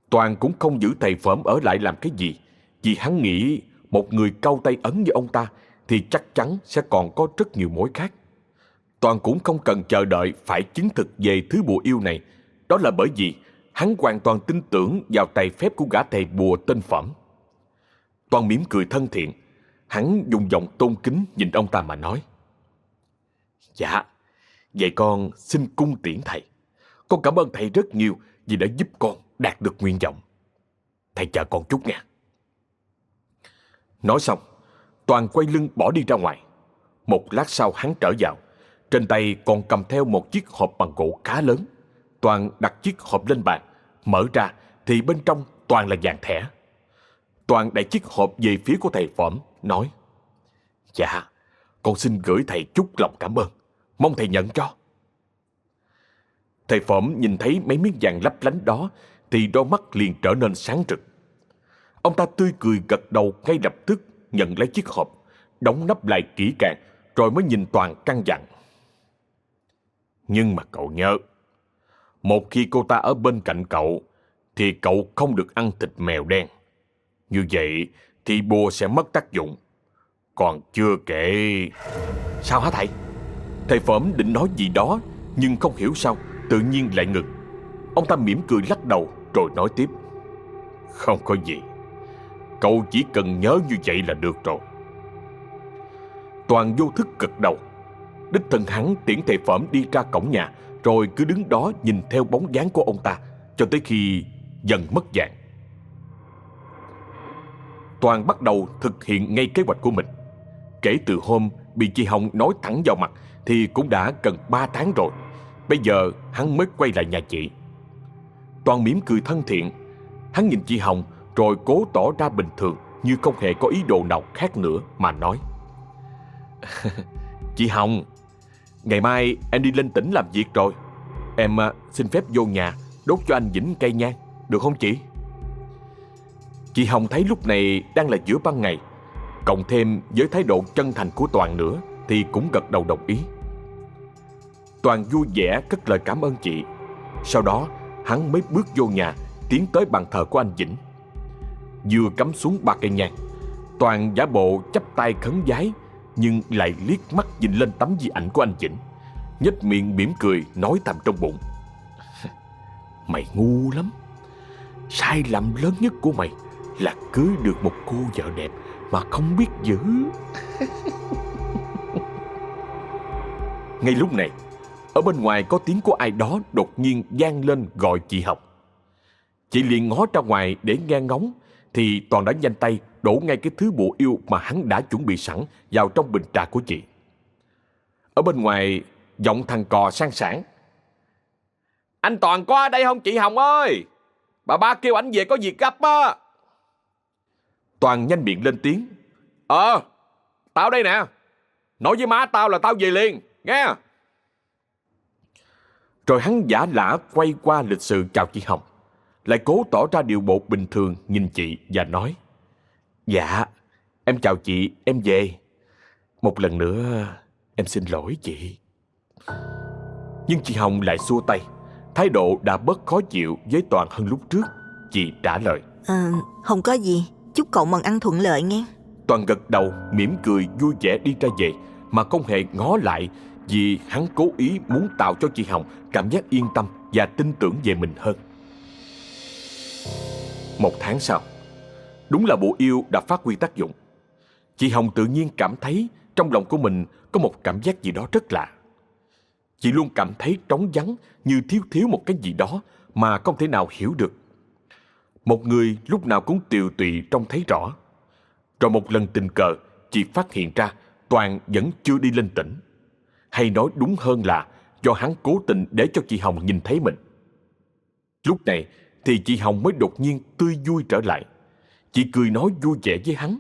Toàn cũng không giữ thầy Phẩm ở lại làm cái gì, vì hắn nghĩ một người cau tay ấn như ông ta thì chắc chắn sẽ còn có rất nhiều mối khác. Toàn cũng không cần chờ đợi phải chứng thực về thứ bùa yêu này. Đó là bởi vì hắn hoàn toàn tin tưởng vào tài phép của gã thầy bùa tên Phẩm. Toàn mỉm cười thân thiện. Hắn dùng giọng tôn kính nhìn ông ta mà nói: Dạ, vậy con xin cung tiễn thầy. Con cảm ơn thầy rất nhiều vì đã giúp con đạt được nguyện vọng. Thầy chờ con chút nha. Nói xong, Toàn quay lưng bỏ đi ra ngoài. Một lát sau hắn trở vào. Trên tay còn cầm theo một chiếc hộp bằng gỗ khá lớn. Toàn đặt chiếc hộp lên bàn. Mở ra thì bên trong toàn là vàng thẻ. Toàn đẩy chiếc hộp về phía của thầy Phẩm, nói: Dạ, con xin gửi thầy chút lòng cảm ơn, mong thầy nhận cho. Thầy Phõm nhìn thấy mấy miếng vàng lấp lánh đó thì đôi mắt liền trở nên sáng rực. Ông ta tươi cười gật đầu ngay lập tức, nhận lấy chiếc hộp, đóng nắp lại kỹ càng, rồi mới nhìn Toàn căn dặn: Nhưng mà cậu nhớ, một khi cô ta ở bên cạnh cậu thì cậu không được ăn thịt mèo đen. Như vậy thì bùa sẽ mất tác dụng. Còn chưa kể... Sao hả thầy? Thầy Phõm định nói gì đó, nhưng không hiểu sao tự nhiên lại ngừng. Ông ta mỉm cười lắc đầu rồi nói tiếp: Không có gì, cậu chỉ cần nhớ như vậy là được rồi. Toàn vô thức gật đầu. Đích thân hắn tiễn thầy Phõm đi ra cổng nhà, rồi cứ đứng đó nhìn theo bóng dáng của ông ta cho tới khi dần mất dạng. Toàn bắt đầu thực hiện ngay kế hoạch của mình. Kể từ hôm bị chị Hồng nói thẳng vào mặt thì cũng đã gần 3 tháng rồi. Bây giờ hắn mới quay lại nhà chị. Toàn mỉm cười thân thiện. Hắn nhìn chị Hồng rồi cố tỏ ra bình thường, như không hề có ý đồ nào khác nữa mà nói: Chị Hồng, ngày mai em đi lên tỉnh làm việc rồi. Em xin phép vô nhà đốt cho anh Vĩnh cây nhang, được không chị? Chị Hồng thấy lúc này đang là giữa ban ngày, cộng thêm với thái độ chân thành của Toàn nữa, thì cũng gật đầu đồng ý. Toàn vui vẻ cất lời cảm ơn chị. Sau đó hắn mới bước vô nhà, tiến tới bàn thờ của anh Vĩnh. Vừa cắm xuống 3 cây nhang, Toàn giả bộ chắp tay khấn vái, nhưng lại liếc mắt nhìn lên tấm di ảnh của anh Vĩnh, nhếch miệng mỉm cười nói thầm trong bụng: Mày ngu lắm. Sai lầm lớn nhất của mày là cưới được một cô vợ đẹp mà không biết giữ. Ngay lúc này, ở bên ngoài có tiếng của ai đó đột nhiên vang lên gọi chị Hồng. Chị liền ngó ra ngoài để nghe ngóng, thì Toàn đã nhanh tay đổ ngay cái thứ bùa yêu mà hắn đã chuẩn bị sẵn vào trong bình trà của chị. Ở bên ngoài, giọng thằng cò sang sảng: Anh Toàn có ở đây không chị Hồng ơi? Bà ba kêu ảnh về có việc gấp á. Toàn nhanh miệng lên tiếng: Tao đây nè. Nói với má tao là tao về liền, nghe. Rồi hắn giả lả quay qua lịch sự chào chị Hồng, lại cố tỏ ra điệu bộ bình thường nhìn chị và nói: Dạ, em chào chị, em về. Một lần nữa em xin lỗi chị. Nhưng chị Hồng lại xua tay, thái độ đã bớt khó chịu với Toàn hơn lúc trước. Chị trả lời: Không có gì, chúc cậu mần ăn thuận lợi nghe. Toàn gật đầu mỉm cười vui vẻ đi ra về, mà không hề ngó lại, vì hắn cố ý muốn tạo cho chị Hồng cảm giác yên tâm và tin tưởng về mình hơn. 1 tháng sau, đúng là bộ yêu đã phát huy tác dụng. Chị Hồng tự nhiên cảm thấy trong lòng của mình có một cảm giác gì đó rất lạ. Chị luôn cảm thấy trống vắng, như thiếu một cái gì đó mà không thể nào hiểu được. Một người lúc nào cũng tiều tụy trông thấy rõ. Rồi một lần tình cờ, chị phát hiện ra Toàn vẫn chưa đi lên tỉnh. Hay nói đúng hơn là do hắn cố tình để cho chị Hồng nhìn thấy mình. Lúc này thì chị Hồng mới đột nhiên tươi vui trở lại. Chị cười nói vui vẻ với hắn,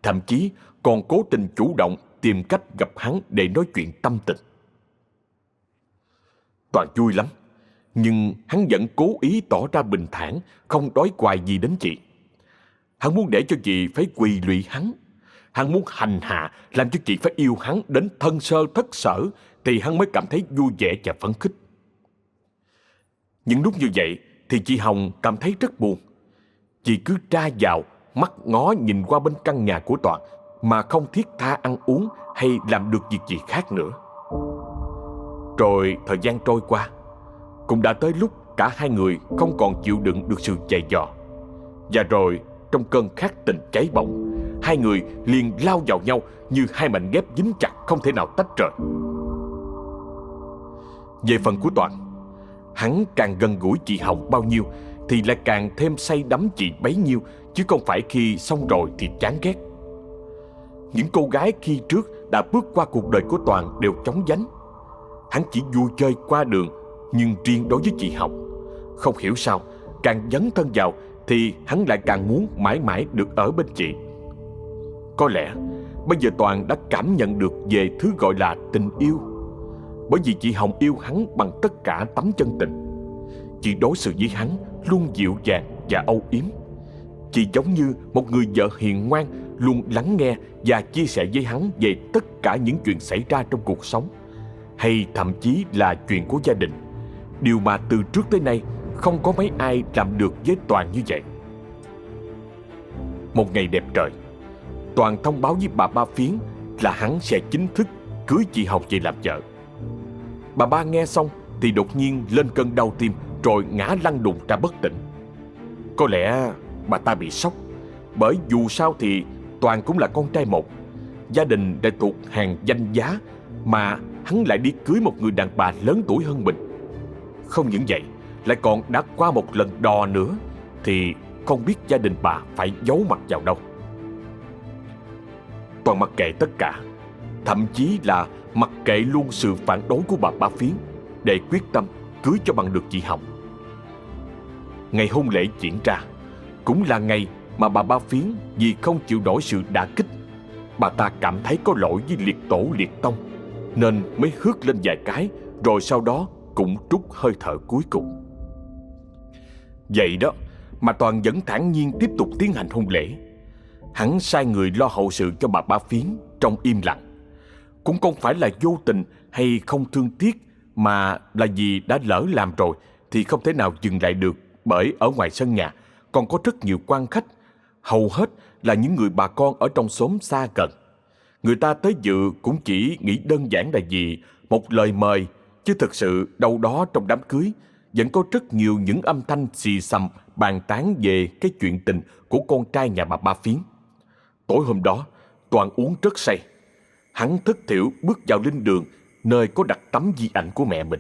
thậm chí còn cố tình chủ động tìm cách gặp hắn để nói chuyện tâm tình. Toàn vui lắm, nhưng hắn vẫn cố ý tỏ ra bình thản, không đói hoài gì đến chị. Hắn muốn để cho chị phải quỳ lụy hắn. Hắn muốn hành hạ, làm cho chị phải yêu hắn đến thân sơ thất sở, thì hắn mới cảm thấy vui vẻ và phấn khích. Những lúc như vậy thì chị Hồng cảm thấy rất buồn. Chị cứ ra vào, mắt ngó nhìn qua bên căn nhà của Toàn, mà không thiết tha ăn uống hay làm được việc gì khác nữa. Rồi thời gian trôi qua, cũng đã tới lúc cả hai người không còn chịu đựng được sự dày dò. Và rồi trong cơn khát tình cháy bỏng, hai người liền lao vào nhau như hai mảnh ghép dính chặt không thể nào tách rời. Về phần của Toàn, hắn càng gần gũi chị Hồng bao nhiêu thì lại càng thêm say đắm chị bấy nhiêu, chứ không phải khi xong rồi thì chán ghét. Những cô gái khi trước đã bước qua cuộc đời của Toàn đều chóng vánh. Hắn chỉ vui chơi qua đường, nhưng riêng đối với chị Hồng, không hiểu sao càng dấn thân vào thì hắn lại càng muốn mãi mãi được ở bên chị. Có lẽ bây giờ Toàn đã cảm nhận được về thứ gọi là tình yêu. Bởi vì chị Hồng yêu hắn bằng tất cả tấm chân tình. Chị đối xử với hắn luôn dịu dàng và âu yếm. Chị giống như một người vợ hiền ngoan, luôn lắng nghe và chia sẻ với hắn về tất cả những chuyện xảy ra trong cuộc sống, hay thậm chí là chuyện của gia đình. Điều mà từ trước tới nay không có mấy ai làm được với Toàn như vậy. Một ngày đẹp trời, Toàn thông báo với bà Ba Phiến là hắn sẽ chính thức cưới chị Hồng về làm vợ. Bà Ba nghe xong thì đột nhiên lên cơn đau tim, rồi ngã lăn đùng ra bất tỉnh. Có lẽ bà ta bị sốc, bởi dù sao thì Toàn cũng là con trai một, gia đình đã thuộc hàng danh giá, mà hắn lại đi cưới một người đàn bà lớn tuổi hơn mình. Không những vậy, lại còn đã qua một lần đò nữa, thì không biết gia đình bà phải giấu mặt vào đâu. Toàn mặc kệ tất cả, thậm chí là mặc kệ luôn sự phản đối của bà Ba Phiến, để quyết tâm cưới cho bằng được chị Hồng. Ngày hôn lễ diễn ra cũng là ngày mà bà Ba Phiến vì không chịu nổi sự đả kích, bà ta cảm thấy có lỗi với liệt tổ liệt tông, nên mới hước lên vài cái, rồi sau đó cũng trút hơi thở cuối cùng. Vậy đó mà Toàn vẫn thản nhiên tiếp tục tiến hành hôn lễ. Hắn sai người lo hậu sự cho bà Ba Phiến trong im lặng. Cũng không phải là vô tình hay không thương tiếc, mà là vì đã lỡ làm rồi thì không thể nào dừng lại được. Bởi ở ngoài sân nhà còn có rất nhiều quan khách, hầu hết là những người bà con ở trong xóm xa gần. Người ta tới dự cũng chỉ nghĩ đơn giản là vì một lời mời, chứ thực sự đâu đó trong đám cưới vẫn có rất nhiều những âm thanh xì xầm bàn tán về cái chuyện tình của con trai nhà bà Ba Phiến. Tối hôm đó, Toàn uống rất say. Hắn thất thểu bước vào linh đường, nơi có đặt tấm di ảnh của mẹ mình.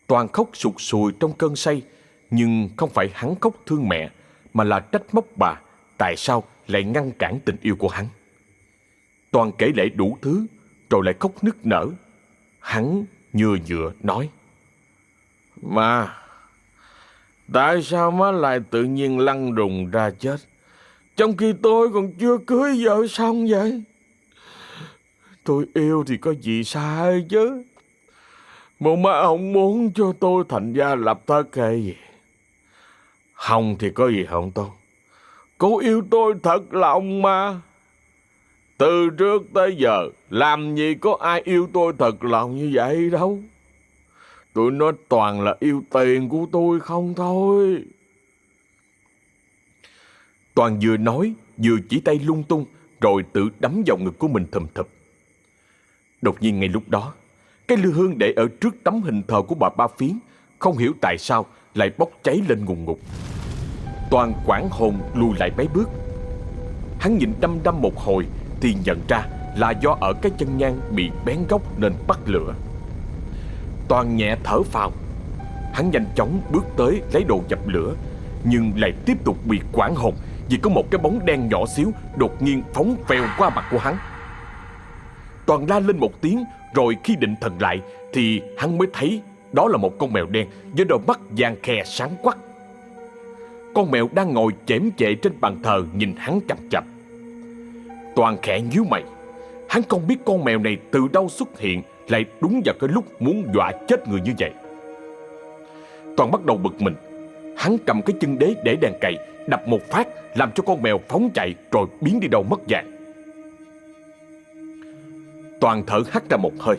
Toàn khóc sụt sùi trong cơn say, nhưng không phải hắn khóc thương mẹ, mà là trách móc bà tại sao lại ngăn cản tình yêu của hắn. Toàn kể lể đủ thứ, rồi lại khóc nức nở. Hắn nhừa nhựa nói: "Má, tại sao má lại tự nhiên lăn đùng ra chết, trong khi tôi còn chưa cưới vợ xong vậy? Tôi yêu thì có gì sai chứ. Mà má không muốn cho tôi thành gia lập thất hay gì? Hồng thì có gì không tôi? Cô yêu tôi thật lòng mà. Từ trước tới giờ làm gì có ai yêu tôi thật lòng như vậy đâu. Tụi nó toàn là yêu tiền của tôi không thôi." Toàn vừa nói vừa chỉ tay lung tung, rồi tự đấm vào ngực của mình thùm thụp. Đột nhiên ngay lúc đó, cái lư hương để ở trước tấm hình thờ của bà Ba Phiến không hiểu tại sao lại bốc cháy lên ngùn ngụt. Toàn hoảng hồn lùi lại mấy bước. Hắn nhìn đăm đăm một hồi thì nhận ra là do ở cái chân nhang bị bén gốc nên bắt lửa. Toàn nhẹ thở phào. Hắn nhanh chóng bước tới lấy đồ dập lửa, nhưng lại tiếp tục bị hoảng hồn vì có một cái bóng đen nhỏ xíu đột nhiên phóng phèo qua mặt của hắn. Toàn la lên một tiếng, rồi khi định thần lại thì hắn mới thấy đó là một con mèo đen với đôi mắt vàng khè sáng quắc. Con mèo đang ngồi chễm chệ trên bàn thờ nhìn hắn chằm chằm. Toàn khẽ nhíu mày. Hắn không biết con mèo này từ đâu xuất hiện, lại đúng vào cái lúc muốn dọa chết người như vậy. Toàn bắt đầu bực mình. Hắn cầm cái chân đế để đèn cày đập một phát, làm cho con mèo phóng chạy rồi biến đi đâu mất dạng. Toàn thở hắt ra một hơi.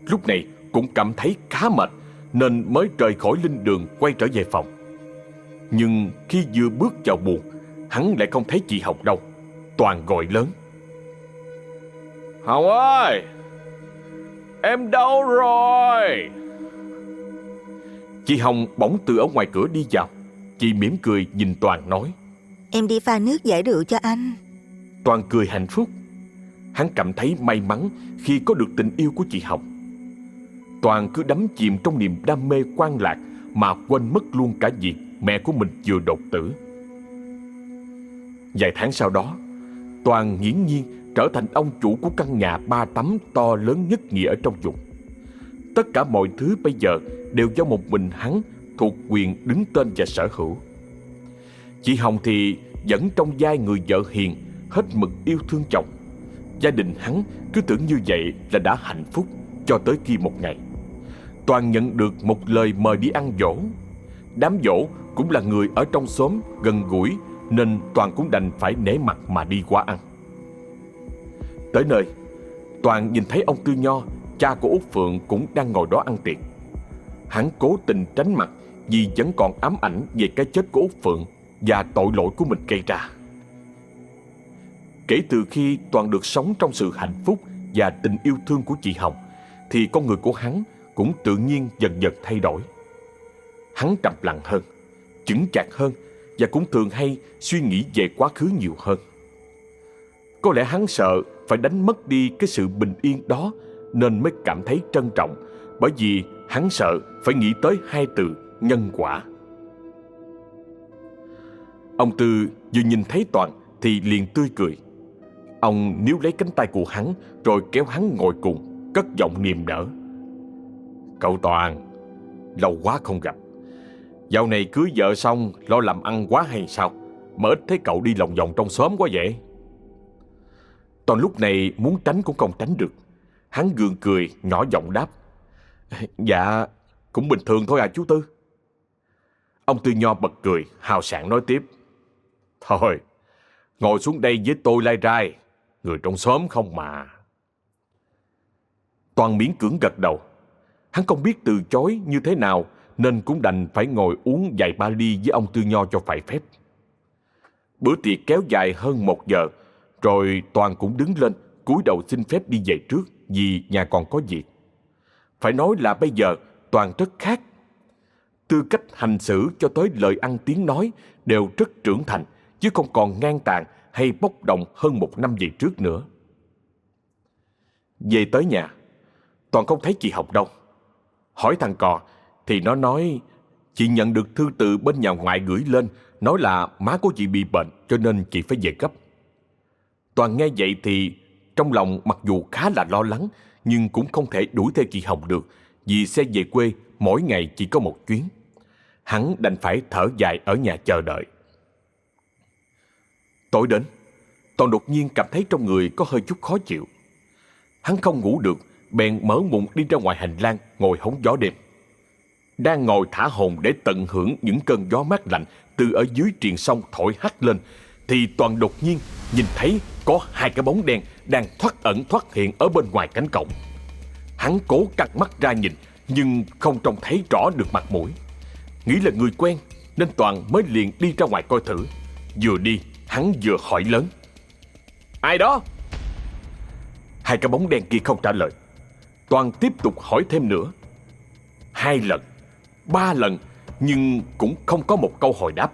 Lúc này cũng cảm thấy khá mệt, nên mới rời khỏi linh đường quay trở về phòng. Nhưng khi vừa bước vào buồng, hắn lại không thấy chị Hồng đâu. Toàn gọi lớn: "Hồng ơi, em đâu rồi?" Chị Hồng bỗng từ ở ngoài cửa đi vào. Chị mỉm cười nhìn Toàn nói: "Em đi pha nước giải rượu cho anh." Toàn cười hạnh phúc. Hắn cảm thấy may mắn khi có được tình yêu của chị Hồng. Toàn cứ đắm chìm trong niềm đam mê quan lạc mà quên mất luôn cả việc mẹ của mình vừa đột tử. Vài tháng sau đó, Toàn nghiễm nhiên trở thành ông chủ của căn nhà 3 tấm to lớn nhất nhì ở trong vùng. Tất cả mọi thứ bây giờ đều do một mình hắn thuộc quyền đứng tên và sở hữu. Chị Hồng thì vẫn trong vai người vợ hiền, hết mực yêu thương chồng. Gia đình hắn cứ tưởng như vậy là đã hạnh phúc, cho tới khi một ngày Toàn nhận được một lời mời đi ăn giỗ. Đám giỗ cũng là người ở trong xóm gần gũi, nên Toàn cũng đành phải nể mặt mà đi qua ăn. Tới nơi, Toàn nhìn thấy ông Tư Nho, cha của Út Phượng, cũng đang ngồi đó ăn tiệc. Hắn cố tình tránh mặt vì vẫn còn ám ảnh về cái chết của Út Phượng và tội lỗi của mình gây ra. Kể từ khi Toàn được sống trong sự hạnh phúc và tình yêu thương của chị Hồng, thì con người của hắn cũng tự nhiên dần dần thay đổi. Hắn trầm lặng hơn, chững chạc hơn và cũng thường hay suy nghĩ về quá khứ nhiều hơn. Có lẽ hắn sợ phải đánh mất đi cái sự bình yên đó, nên mới cảm thấy trân trọng, bởi vì hắn sợ phải nghĩ tới hai từ nhân quả. Ông Tư vừa nhìn thấy Toàn thì liền tươi cười. Ông níu lấy cánh tay của hắn rồi kéo hắn ngồi cùng, cất giọng niềm nở. Cậu Toàn, lâu quá không gặp. Dạo này cưới vợ xong lo làm ăn quá hay sao mà ít thấy cậu đi lòng vòng trong xóm quá vậy? Toàn lúc này muốn tránh cũng không tránh được. Hắn gượng cười, nhỏ giọng đáp. Dạ, cũng bình thường thôi à chú Tư. Ông Tư Nho bật cười, hào sảng nói tiếp. Thôi, ngồi xuống đây với tôi lai rai, người trong xóm không mà. Toàn miễn cưỡng gật đầu. Hắn không biết từ chối như thế nào, nên cũng đành phải ngồi uống vài ba ly với ông Tư Nho cho phải phép. Bữa tiệc kéo dài hơn 1 giờ, rồi Toàn cũng đứng lên, cúi đầu xin phép đi về trước vì nhà còn có việc. Phải nói là bây giờ Toàn rất khác. Từ cách hành xử cho tới lời ăn tiếng nói đều rất trưởng thành, chứ không còn ngang tàn hay bốc đồng hơn 1 năm về trước nữa. Về tới nhà, Toàn không thấy chị Hồng đâu. Hỏi thằng Cò thì nó nói chị nhận được thư từ bên nhà ngoại gửi lên, nói là má của chị bị bệnh cho nên chị phải về gấp. Toàn nghe vậy thì trong lòng mặc dù khá là lo lắng, nhưng cũng không thể đuổi theo chị Hồng được, vì xe về quê mỗi ngày chỉ có 1 chuyến. Hắn đành phải thở dài ở nhà chờ đợi. Tối đến, Toàn đột nhiên cảm thấy trong người có hơi chút khó chịu. Hắn không ngủ được, bèn mở mùng đi ra ngoài hành lang ngồi hóng gió đêm. Đang ngồi thả hồn để tận hưởng những cơn gió mát lạnh từ ở dưới triền sông thổi hắt lên, thì Toàn đột nhiên nhìn thấy có 2 cái bóng đen đang thoát ẩn thoát hiện ở bên ngoài cánh cổng. Hắn cố căng mắt ra nhìn, nhưng không trông thấy rõ được mặt mũi. Nghĩ là người quen nên Toàn mới liền đi ra ngoài coi thử. Vừa đi, hắn vừa hỏi lớn. Ai đó? 2 cái bóng đen kia không trả lời. Toàn tiếp tục hỏi thêm nữa. 2 lần, 3 lần, nhưng cũng không có một câu hồi đáp.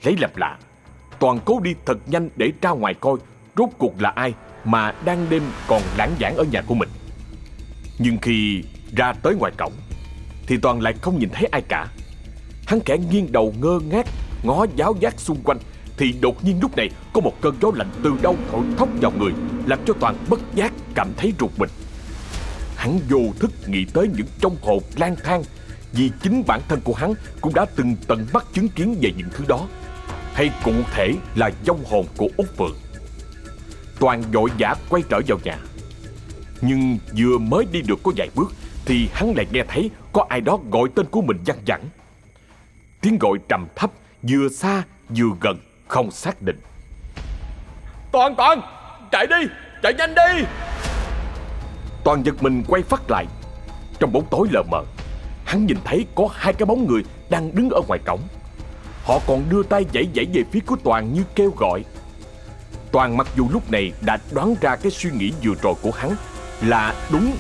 Lấy làm lạ, Toàn cố đi thật nhanh để ra ngoài coi rốt cuộc là ai mà đang đêm còn lãng vãng ở nhà của mình. Nhưng khi ra tới ngoài cổng thì Toàn lại không nhìn thấy ai cả. Hắn khẽ nghiêng đầu ngơ ngác ngó giáo giác xung quanh, thì đột nhiên lúc này có một cơn gió lạnh từ đâu thổi thốc vào người, làm cho Toàn bất giác cảm thấy rụt mình. Hắn vô thức nghĩ tới những trong hồn lang thang, vì chính bản thân của hắn cũng đã từng tận mắt chứng kiến về những thứ đó, hay cụ thể là vong hồn của Út Phượng. Toàn vội vã quay trở vào nhà, nhưng vừa mới đi được có vài bước thì hắn lại nghe thấy có ai đó gọi tên của mình văng vẳng. Tiếng gọi trầm thấp, vừa xa vừa gần, không xác định. Toàn, chạy đi, chạy nhanh đi! Toàn giật mình quay phắt lại. Trong bóng tối lờ mờ, hắn nhìn thấy có 2 cái bóng người đang đứng ở ngoài cổng. Họ còn đưa tay vẫy về phía của Toàn như kêu gọi. Toàn mặc dù lúc này đã đoán ra cái suy nghĩ vừa rồi của hắn là đúng,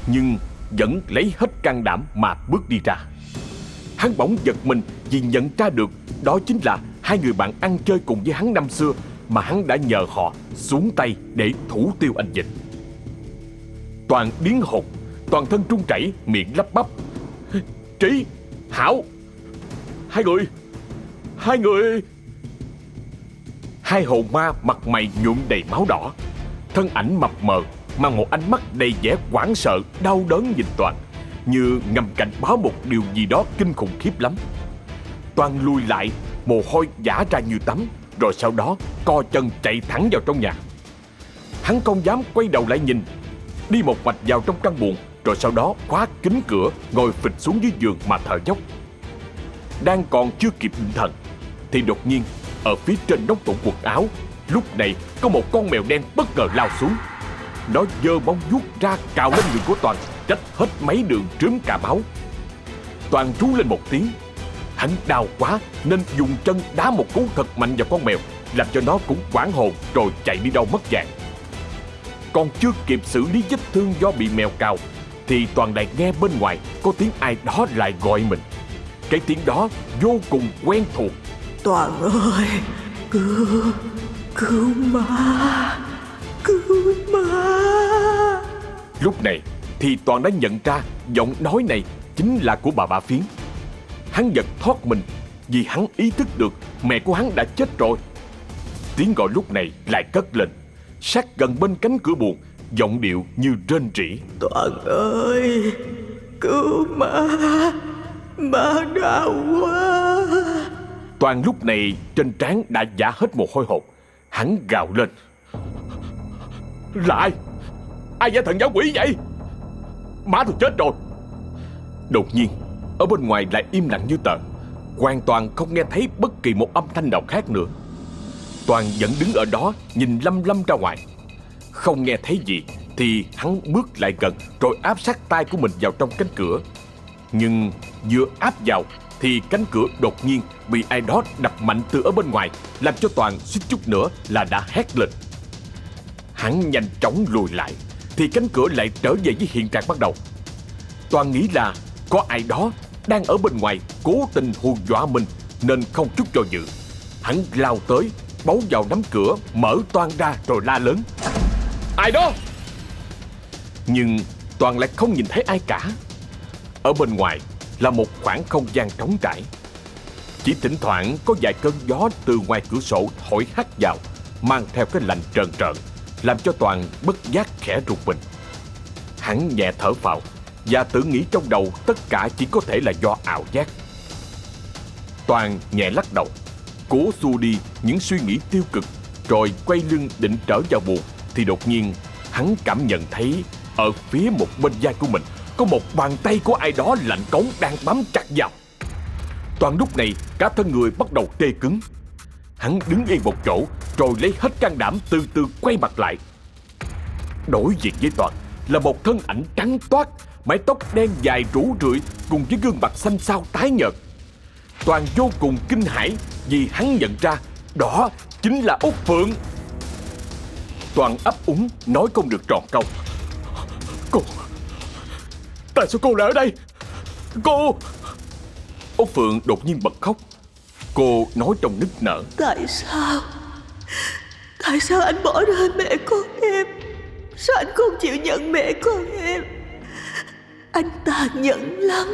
nhưng vẫn lấy hết can đảm mà bước đi ra. Hắn bỗng giật mình vì nhận ra được đó chính là 2 người bạn ăn chơi cùng với hắn năm xưa mà hắn đã nhờ họ xuống tay để thủ tiêu anh Vịnh. Toàn điên hồn, toàn thân run rẩy, miệng lắp bắp. Trí, Hảo, hai người. 2 hồn ma mặt mày nhuộm đầy máu đỏ, thân ảnh mập mờ, mang một ánh mắt đầy vẻ hoảng sợ, đau đớn nhìn Toàn, như ngầm cảnh báo một điều gì đó kinh khủng khiếp lắm. Toàn lùi lại, mồ hôi vã ra như tắm, rồi sau đó co chân chạy thẳng vào trong nhà. Hắn không dám quay đầu lại nhìn, đi một mạch vào trong căn buồng, rồi sau đó khóa kín cửa, ngồi phịch xuống dưới giường mà thở dốc. Đang còn chưa kịp định thần thì đột nhiên ở phía trên đống tủ quần áo lúc này có một con mèo đen bất ngờ lao xuống. Nó giơ móng vuốt ra cào lên người của Toàn, rách hết mấy đường trớm cả máu. Toàn rú lên một tiếng. Hắn đau quá nên dùng chân đá một cú thật mạnh vào con mèo, làm cho nó cũng hoảng hồn rồi chạy đi đâu mất dạng. Còn chưa kịp xử lý vết thương do bị mèo cào thì Toàn lại nghe bên ngoài có tiếng ai đó lại gọi mình. Cái tiếng đó vô cùng quen thuộc. Toàn ơi, cứu ma, cứu ma. Lúc này thì Toàn đã nhận ra giọng nói này chính là của bà Phiến. Hắn giật thoát mình vì hắn ý thức được mẹ của hắn đã chết rồi. Tiếng gọi lúc này lại cất lên sát gần bên cánh cửa buồng, giọng điệu như rên rỉ. Toàn ơi, cứu ma, ma đau quá. Toàn lúc này trên trán đã vã hết mồ hôi hột. Hắn gào lên. Là ai? Ai giả thần giả quỷ vậy? Má tôi chết rồi. Đột nhiên ở bên ngoài lại im lặng như tờ, hoàn toàn không nghe thấy bất kỳ một âm thanh nào khác nữa. Toàn vẫn đứng ở đó nhìn lăm lăm ra ngoài. Không nghe thấy gì thì hắn bước lại gần rồi áp sát tay của mình vào trong cánh cửa. Nhưng vừa áp vào thì cánh cửa đột nhiên bị ai đó đập mạnh từ ở bên ngoài, làm cho Toàn suýt chút nữa là đã hét lên. Hắn nhanh chóng lùi lại thì cánh cửa lại trở về với hiện trạng ban đầu. Toàn nghĩ là có ai đó đang ở bên ngoài cố tình hù dọa mình nên không chút do dự. Hắn lao tới, bấu vào nắm cửa, mở toang ra rồi la lớn. Ai đó? Nhưng Toàn lại không nhìn thấy ai cả. Ở bên ngoài là một khoảng không gian trống trải. Chỉ thỉnh thoảng có vài cơn gió từ ngoài cửa sổ thổi hắt vào, mang theo cái lạnh trờn trợn, làm cho Toàn bất giác khẽ rụt mình. Hắn nhẹ thở phào và tự nghĩ trong đầu tất cả chỉ có thể là do ảo giác. Toàn nhẹ lắc đầu, cố xua đi những suy nghĩ tiêu cực, rồi quay lưng định trở vào buồng thì đột nhiên hắn cảm nhận thấy ở phía một bên vai của mình có một bàn tay của ai đó lạnh cống đang bám chặt vào. Toàn lúc này cả thân người bắt đầu tê cứng. Hắn đứng yên một chỗ rồi lấy hết can đảm từ từ quay mặt lại. Đối diện với Toàn là một thân ảnh trắng toát, mái tóc đen dài rủ rượi cùng với gương mặt xanh xao tái nhợt. Toàn vô cùng kinh hãi vì hắn nhận ra đó chính là Út Phượng. Toàn ấp úng nói không được tròn câu. Cô, tại sao cô lại ở đây? Cô... Út Phượng đột nhiên bật khóc. Cô nói trong nức nở. Tại sao anh bỏ rơi mẹ con em? Sao anh không chịu nhận mẹ con em? Anh tàn nhẫn lắm.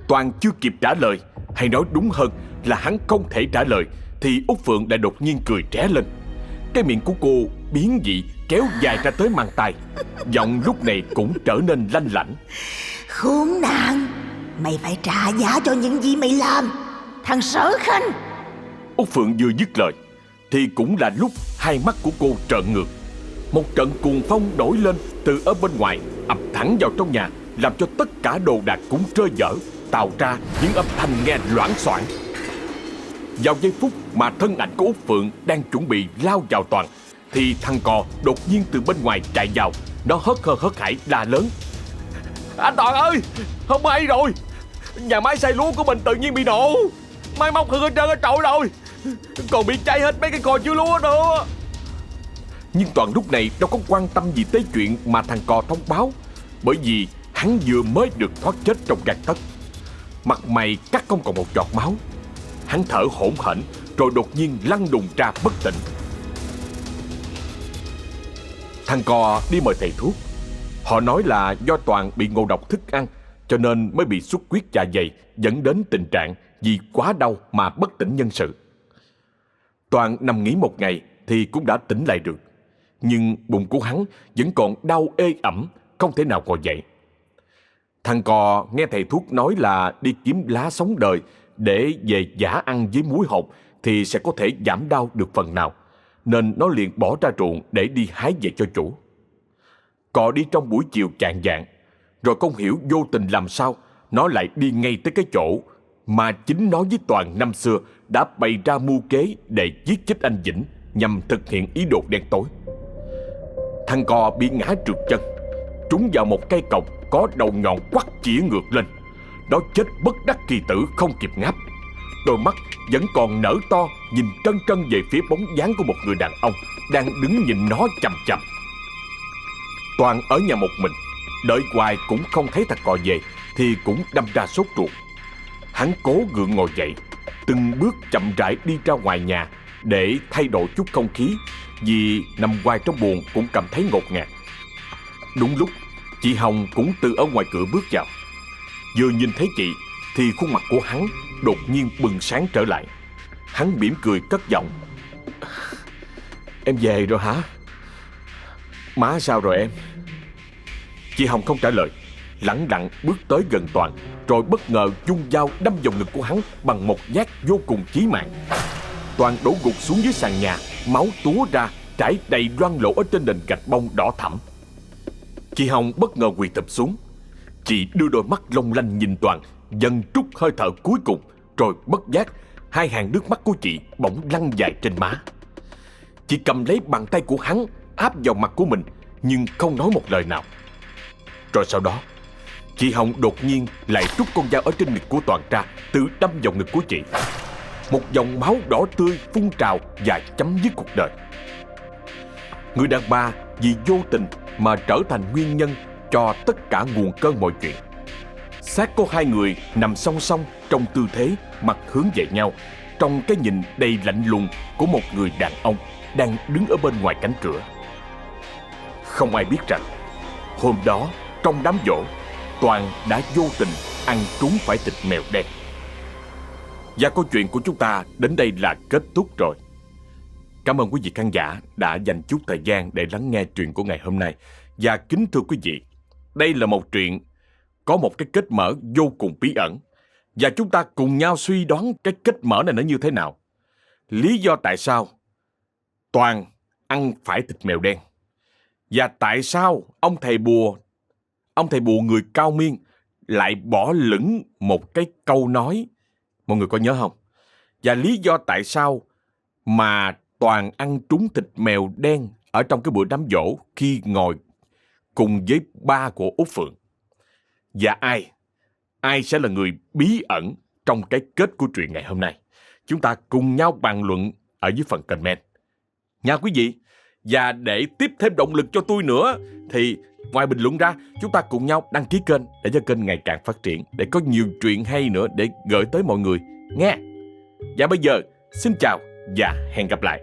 Toàn chưa kịp trả lời, hay nói đúng hơn là hắn không thể trả lời, thì Út Phượng đã đột nhiên cười trẻ lên. Cái miệng của cô biến dị kéo dài ra tới mang tai. Giọng lúc này cũng trở nên lanh lảnh. Khốn nạn, mày phải trả giá cho những gì mày làm, thằng Sở Khanh. Út Phượng vừa dứt lời thì cũng là lúc hai mắt của cô trợn ngược. Một trận cuồng phong nổi lên từ ở bên ngoài, ập thẳng vào trong nhà, làm cho tất cả đồ đạc cũng rơi vỡ, tạo ra những âm thanh nghe loảng xoảng. Vào giây phút mà thân ảnh của Út Phượng đang chuẩn bị lao vào Toàn thì thằng cò đột nhiên từ bên ngoài chạy vào. Nó hớt hơ hớt hải la lớn. Anh Toàn ơi, không may rồi, nhà máy xay lúa của mình tự nhiên bị nổ, máy móc hư hết trơn hết trọi rồi, còn bị cháy hết mấy cái cò chứa lúa nữa. Nhưng Toàn lúc này đâu có quan tâm gì tới chuyện mà thằng cò thông báo, bởi vì hắn vừa mới được thoát chết trong gang tấc. Mặt mày cắt không còn một giọt máu. Hắn thở hổn hển rồi đột nhiên lăn đùng ra bất tỉnh. Thằng cò đi mời thầy thuốc. Họ nói là do Toàn bị ngộ độc thức ăn cho nên mới bị xuất huyết dạ dày, dẫn đến tình trạng vì quá đau mà bất tỉnh nhân sự. Toàn nằm nghỉ một ngày thì cũng đã tỉnh lại được, nhưng bụng của hắn vẫn còn đau ê ẩm, không thể nào ngồi dậy. Thằng cò nghe thầy thuốc nói là đi kiếm lá sống đời để về giã ăn với muối hột thì sẽ có thể giảm đau được phần nào, nên nó liền bỏ ra ruộng để đi hái về cho chủ. Cò đi trong buổi chiều chạng vạng, rồi không hiểu vô tình làm sao nó lại đi ngay tới cái chỗ mà chính nó với Toàn năm xưa đã bày ra mưu kế để giết chết anh Vĩnh nhằm thực hiện ý đồ đen tối. Thằng cò bị ngã trượt chân, trúng vào một cây cọc có đầu nhọn quắt chĩa ngược lên. Nó chết bất đắc kỳ tử không kịp ngáp. Đôi mắt vẫn còn nở to, nhìn trân trân về phía bóng dáng của một người đàn ông đang đứng nhìn nó chằm chằm. Toàn ở nhà một mình, đợi hoài cũng không thấy thằng cò về thì cũng đâm ra sốt ruột. Hắn cố gượng ngồi dậy, từng bước chậm rãi đi ra ngoài nhà để thay đổi chút không khí, vì nằm hoài trong buồng cũng cảm thấy ngột ngạt. Đúng lúc, chị Hồng cũng từ ở ngoài cửa bước vào. Vừa nhìn thấy chị thì khuôn mặt của hắn đột nhiên bừng sáng trở lại. Hắn mỉm cười cất giọng: "Em về rồi hả? Má sao rồi em?" Chị Hồng không trả lời, lẳng lặng bước tới gần Toàn, rồi bất ngờ vung dao đâm vào ngực của hắn bằng một nhát vô cùng chí mạng. Toàn đổ gục xuống dưới sàn nhà, máu túa ra trải đầy loang lổ ở trên nền gạch bông đỏ thẫm. Chị Hồng bất ngờ quỳ thụp xuống. Chị đưa đôi mắt long lanh nhìn Toàn, dần trút hơi thở cuối cùng, rồi bất giác hai hàng nước mắt của chị bỗng lăn dài trên má. Chị cầm lấy bàn tay của hắn áp vào mặt của mình, nhưng không nói một lời nào. Rồi sau đó, chị Hồng đột nhiên lại rút con dao ở trên ngực của Toàn ra, tự đâm vào ngực của chị. Một dòng máu đỏ tươi phun trào và chấm dứt cuộc đời. Người đàn bà vì vô tình mà trở thành nguyên nhân cho tất cả nguồn cơn mọi chuyện. Xác của hai người nằm song song trong tư thế mặt hướng về nhau, trong cái nhìn đầy lạnh lùng của một người đàn ông đang đứng ở bên ngoài cánh cửa. Không ai biết rằng hôm đó trong đám giỗ, Toàn đã vô tình ăn trúng phải thịt mèo đen. Và câu chuyện của chúng ta đến đây là kết thúc rồi. Cảm ơn quý vị khán giả đã dành chút thời gian để lắng nghe truyện của ngày hôm nay. Và kính thưa quý vị, đây là một truyện có một cái kết mở vô cùng bí ẩn. Và chúng ta cùng nhau suy đoán cái kết mở này nó như thế nào. Lý do tại sao Toàn ăn phải thịt mèo đen. Và tại sao ông thầy bùa người cao miên lại bỏ lửng một cái câu nói. Mọi người có nhớ không? Và lý do tại sao mà Toàn ăn trúng thịt mèo đen ở trong cái bữa đám giỗ khi ngồi cùng với ba của Út Phượng. Và ai sẽ là người bí ẩn trong cái kết của truyện ngày hôm nay? Chúng ta cùng nhau bàn luận ở dưới phần comment nha quý vị. Và để tiếp thêm động lực cho tôi nữa thì ngoài bình luận ra, chúng ta cùng nhau đăng ký kênh để cho kênh ngày càng phát triển, để có nhiều truyện hay nữa để gửi tới mọi người nghe. Và bây giờ, xin chào và hẹn gặp lại.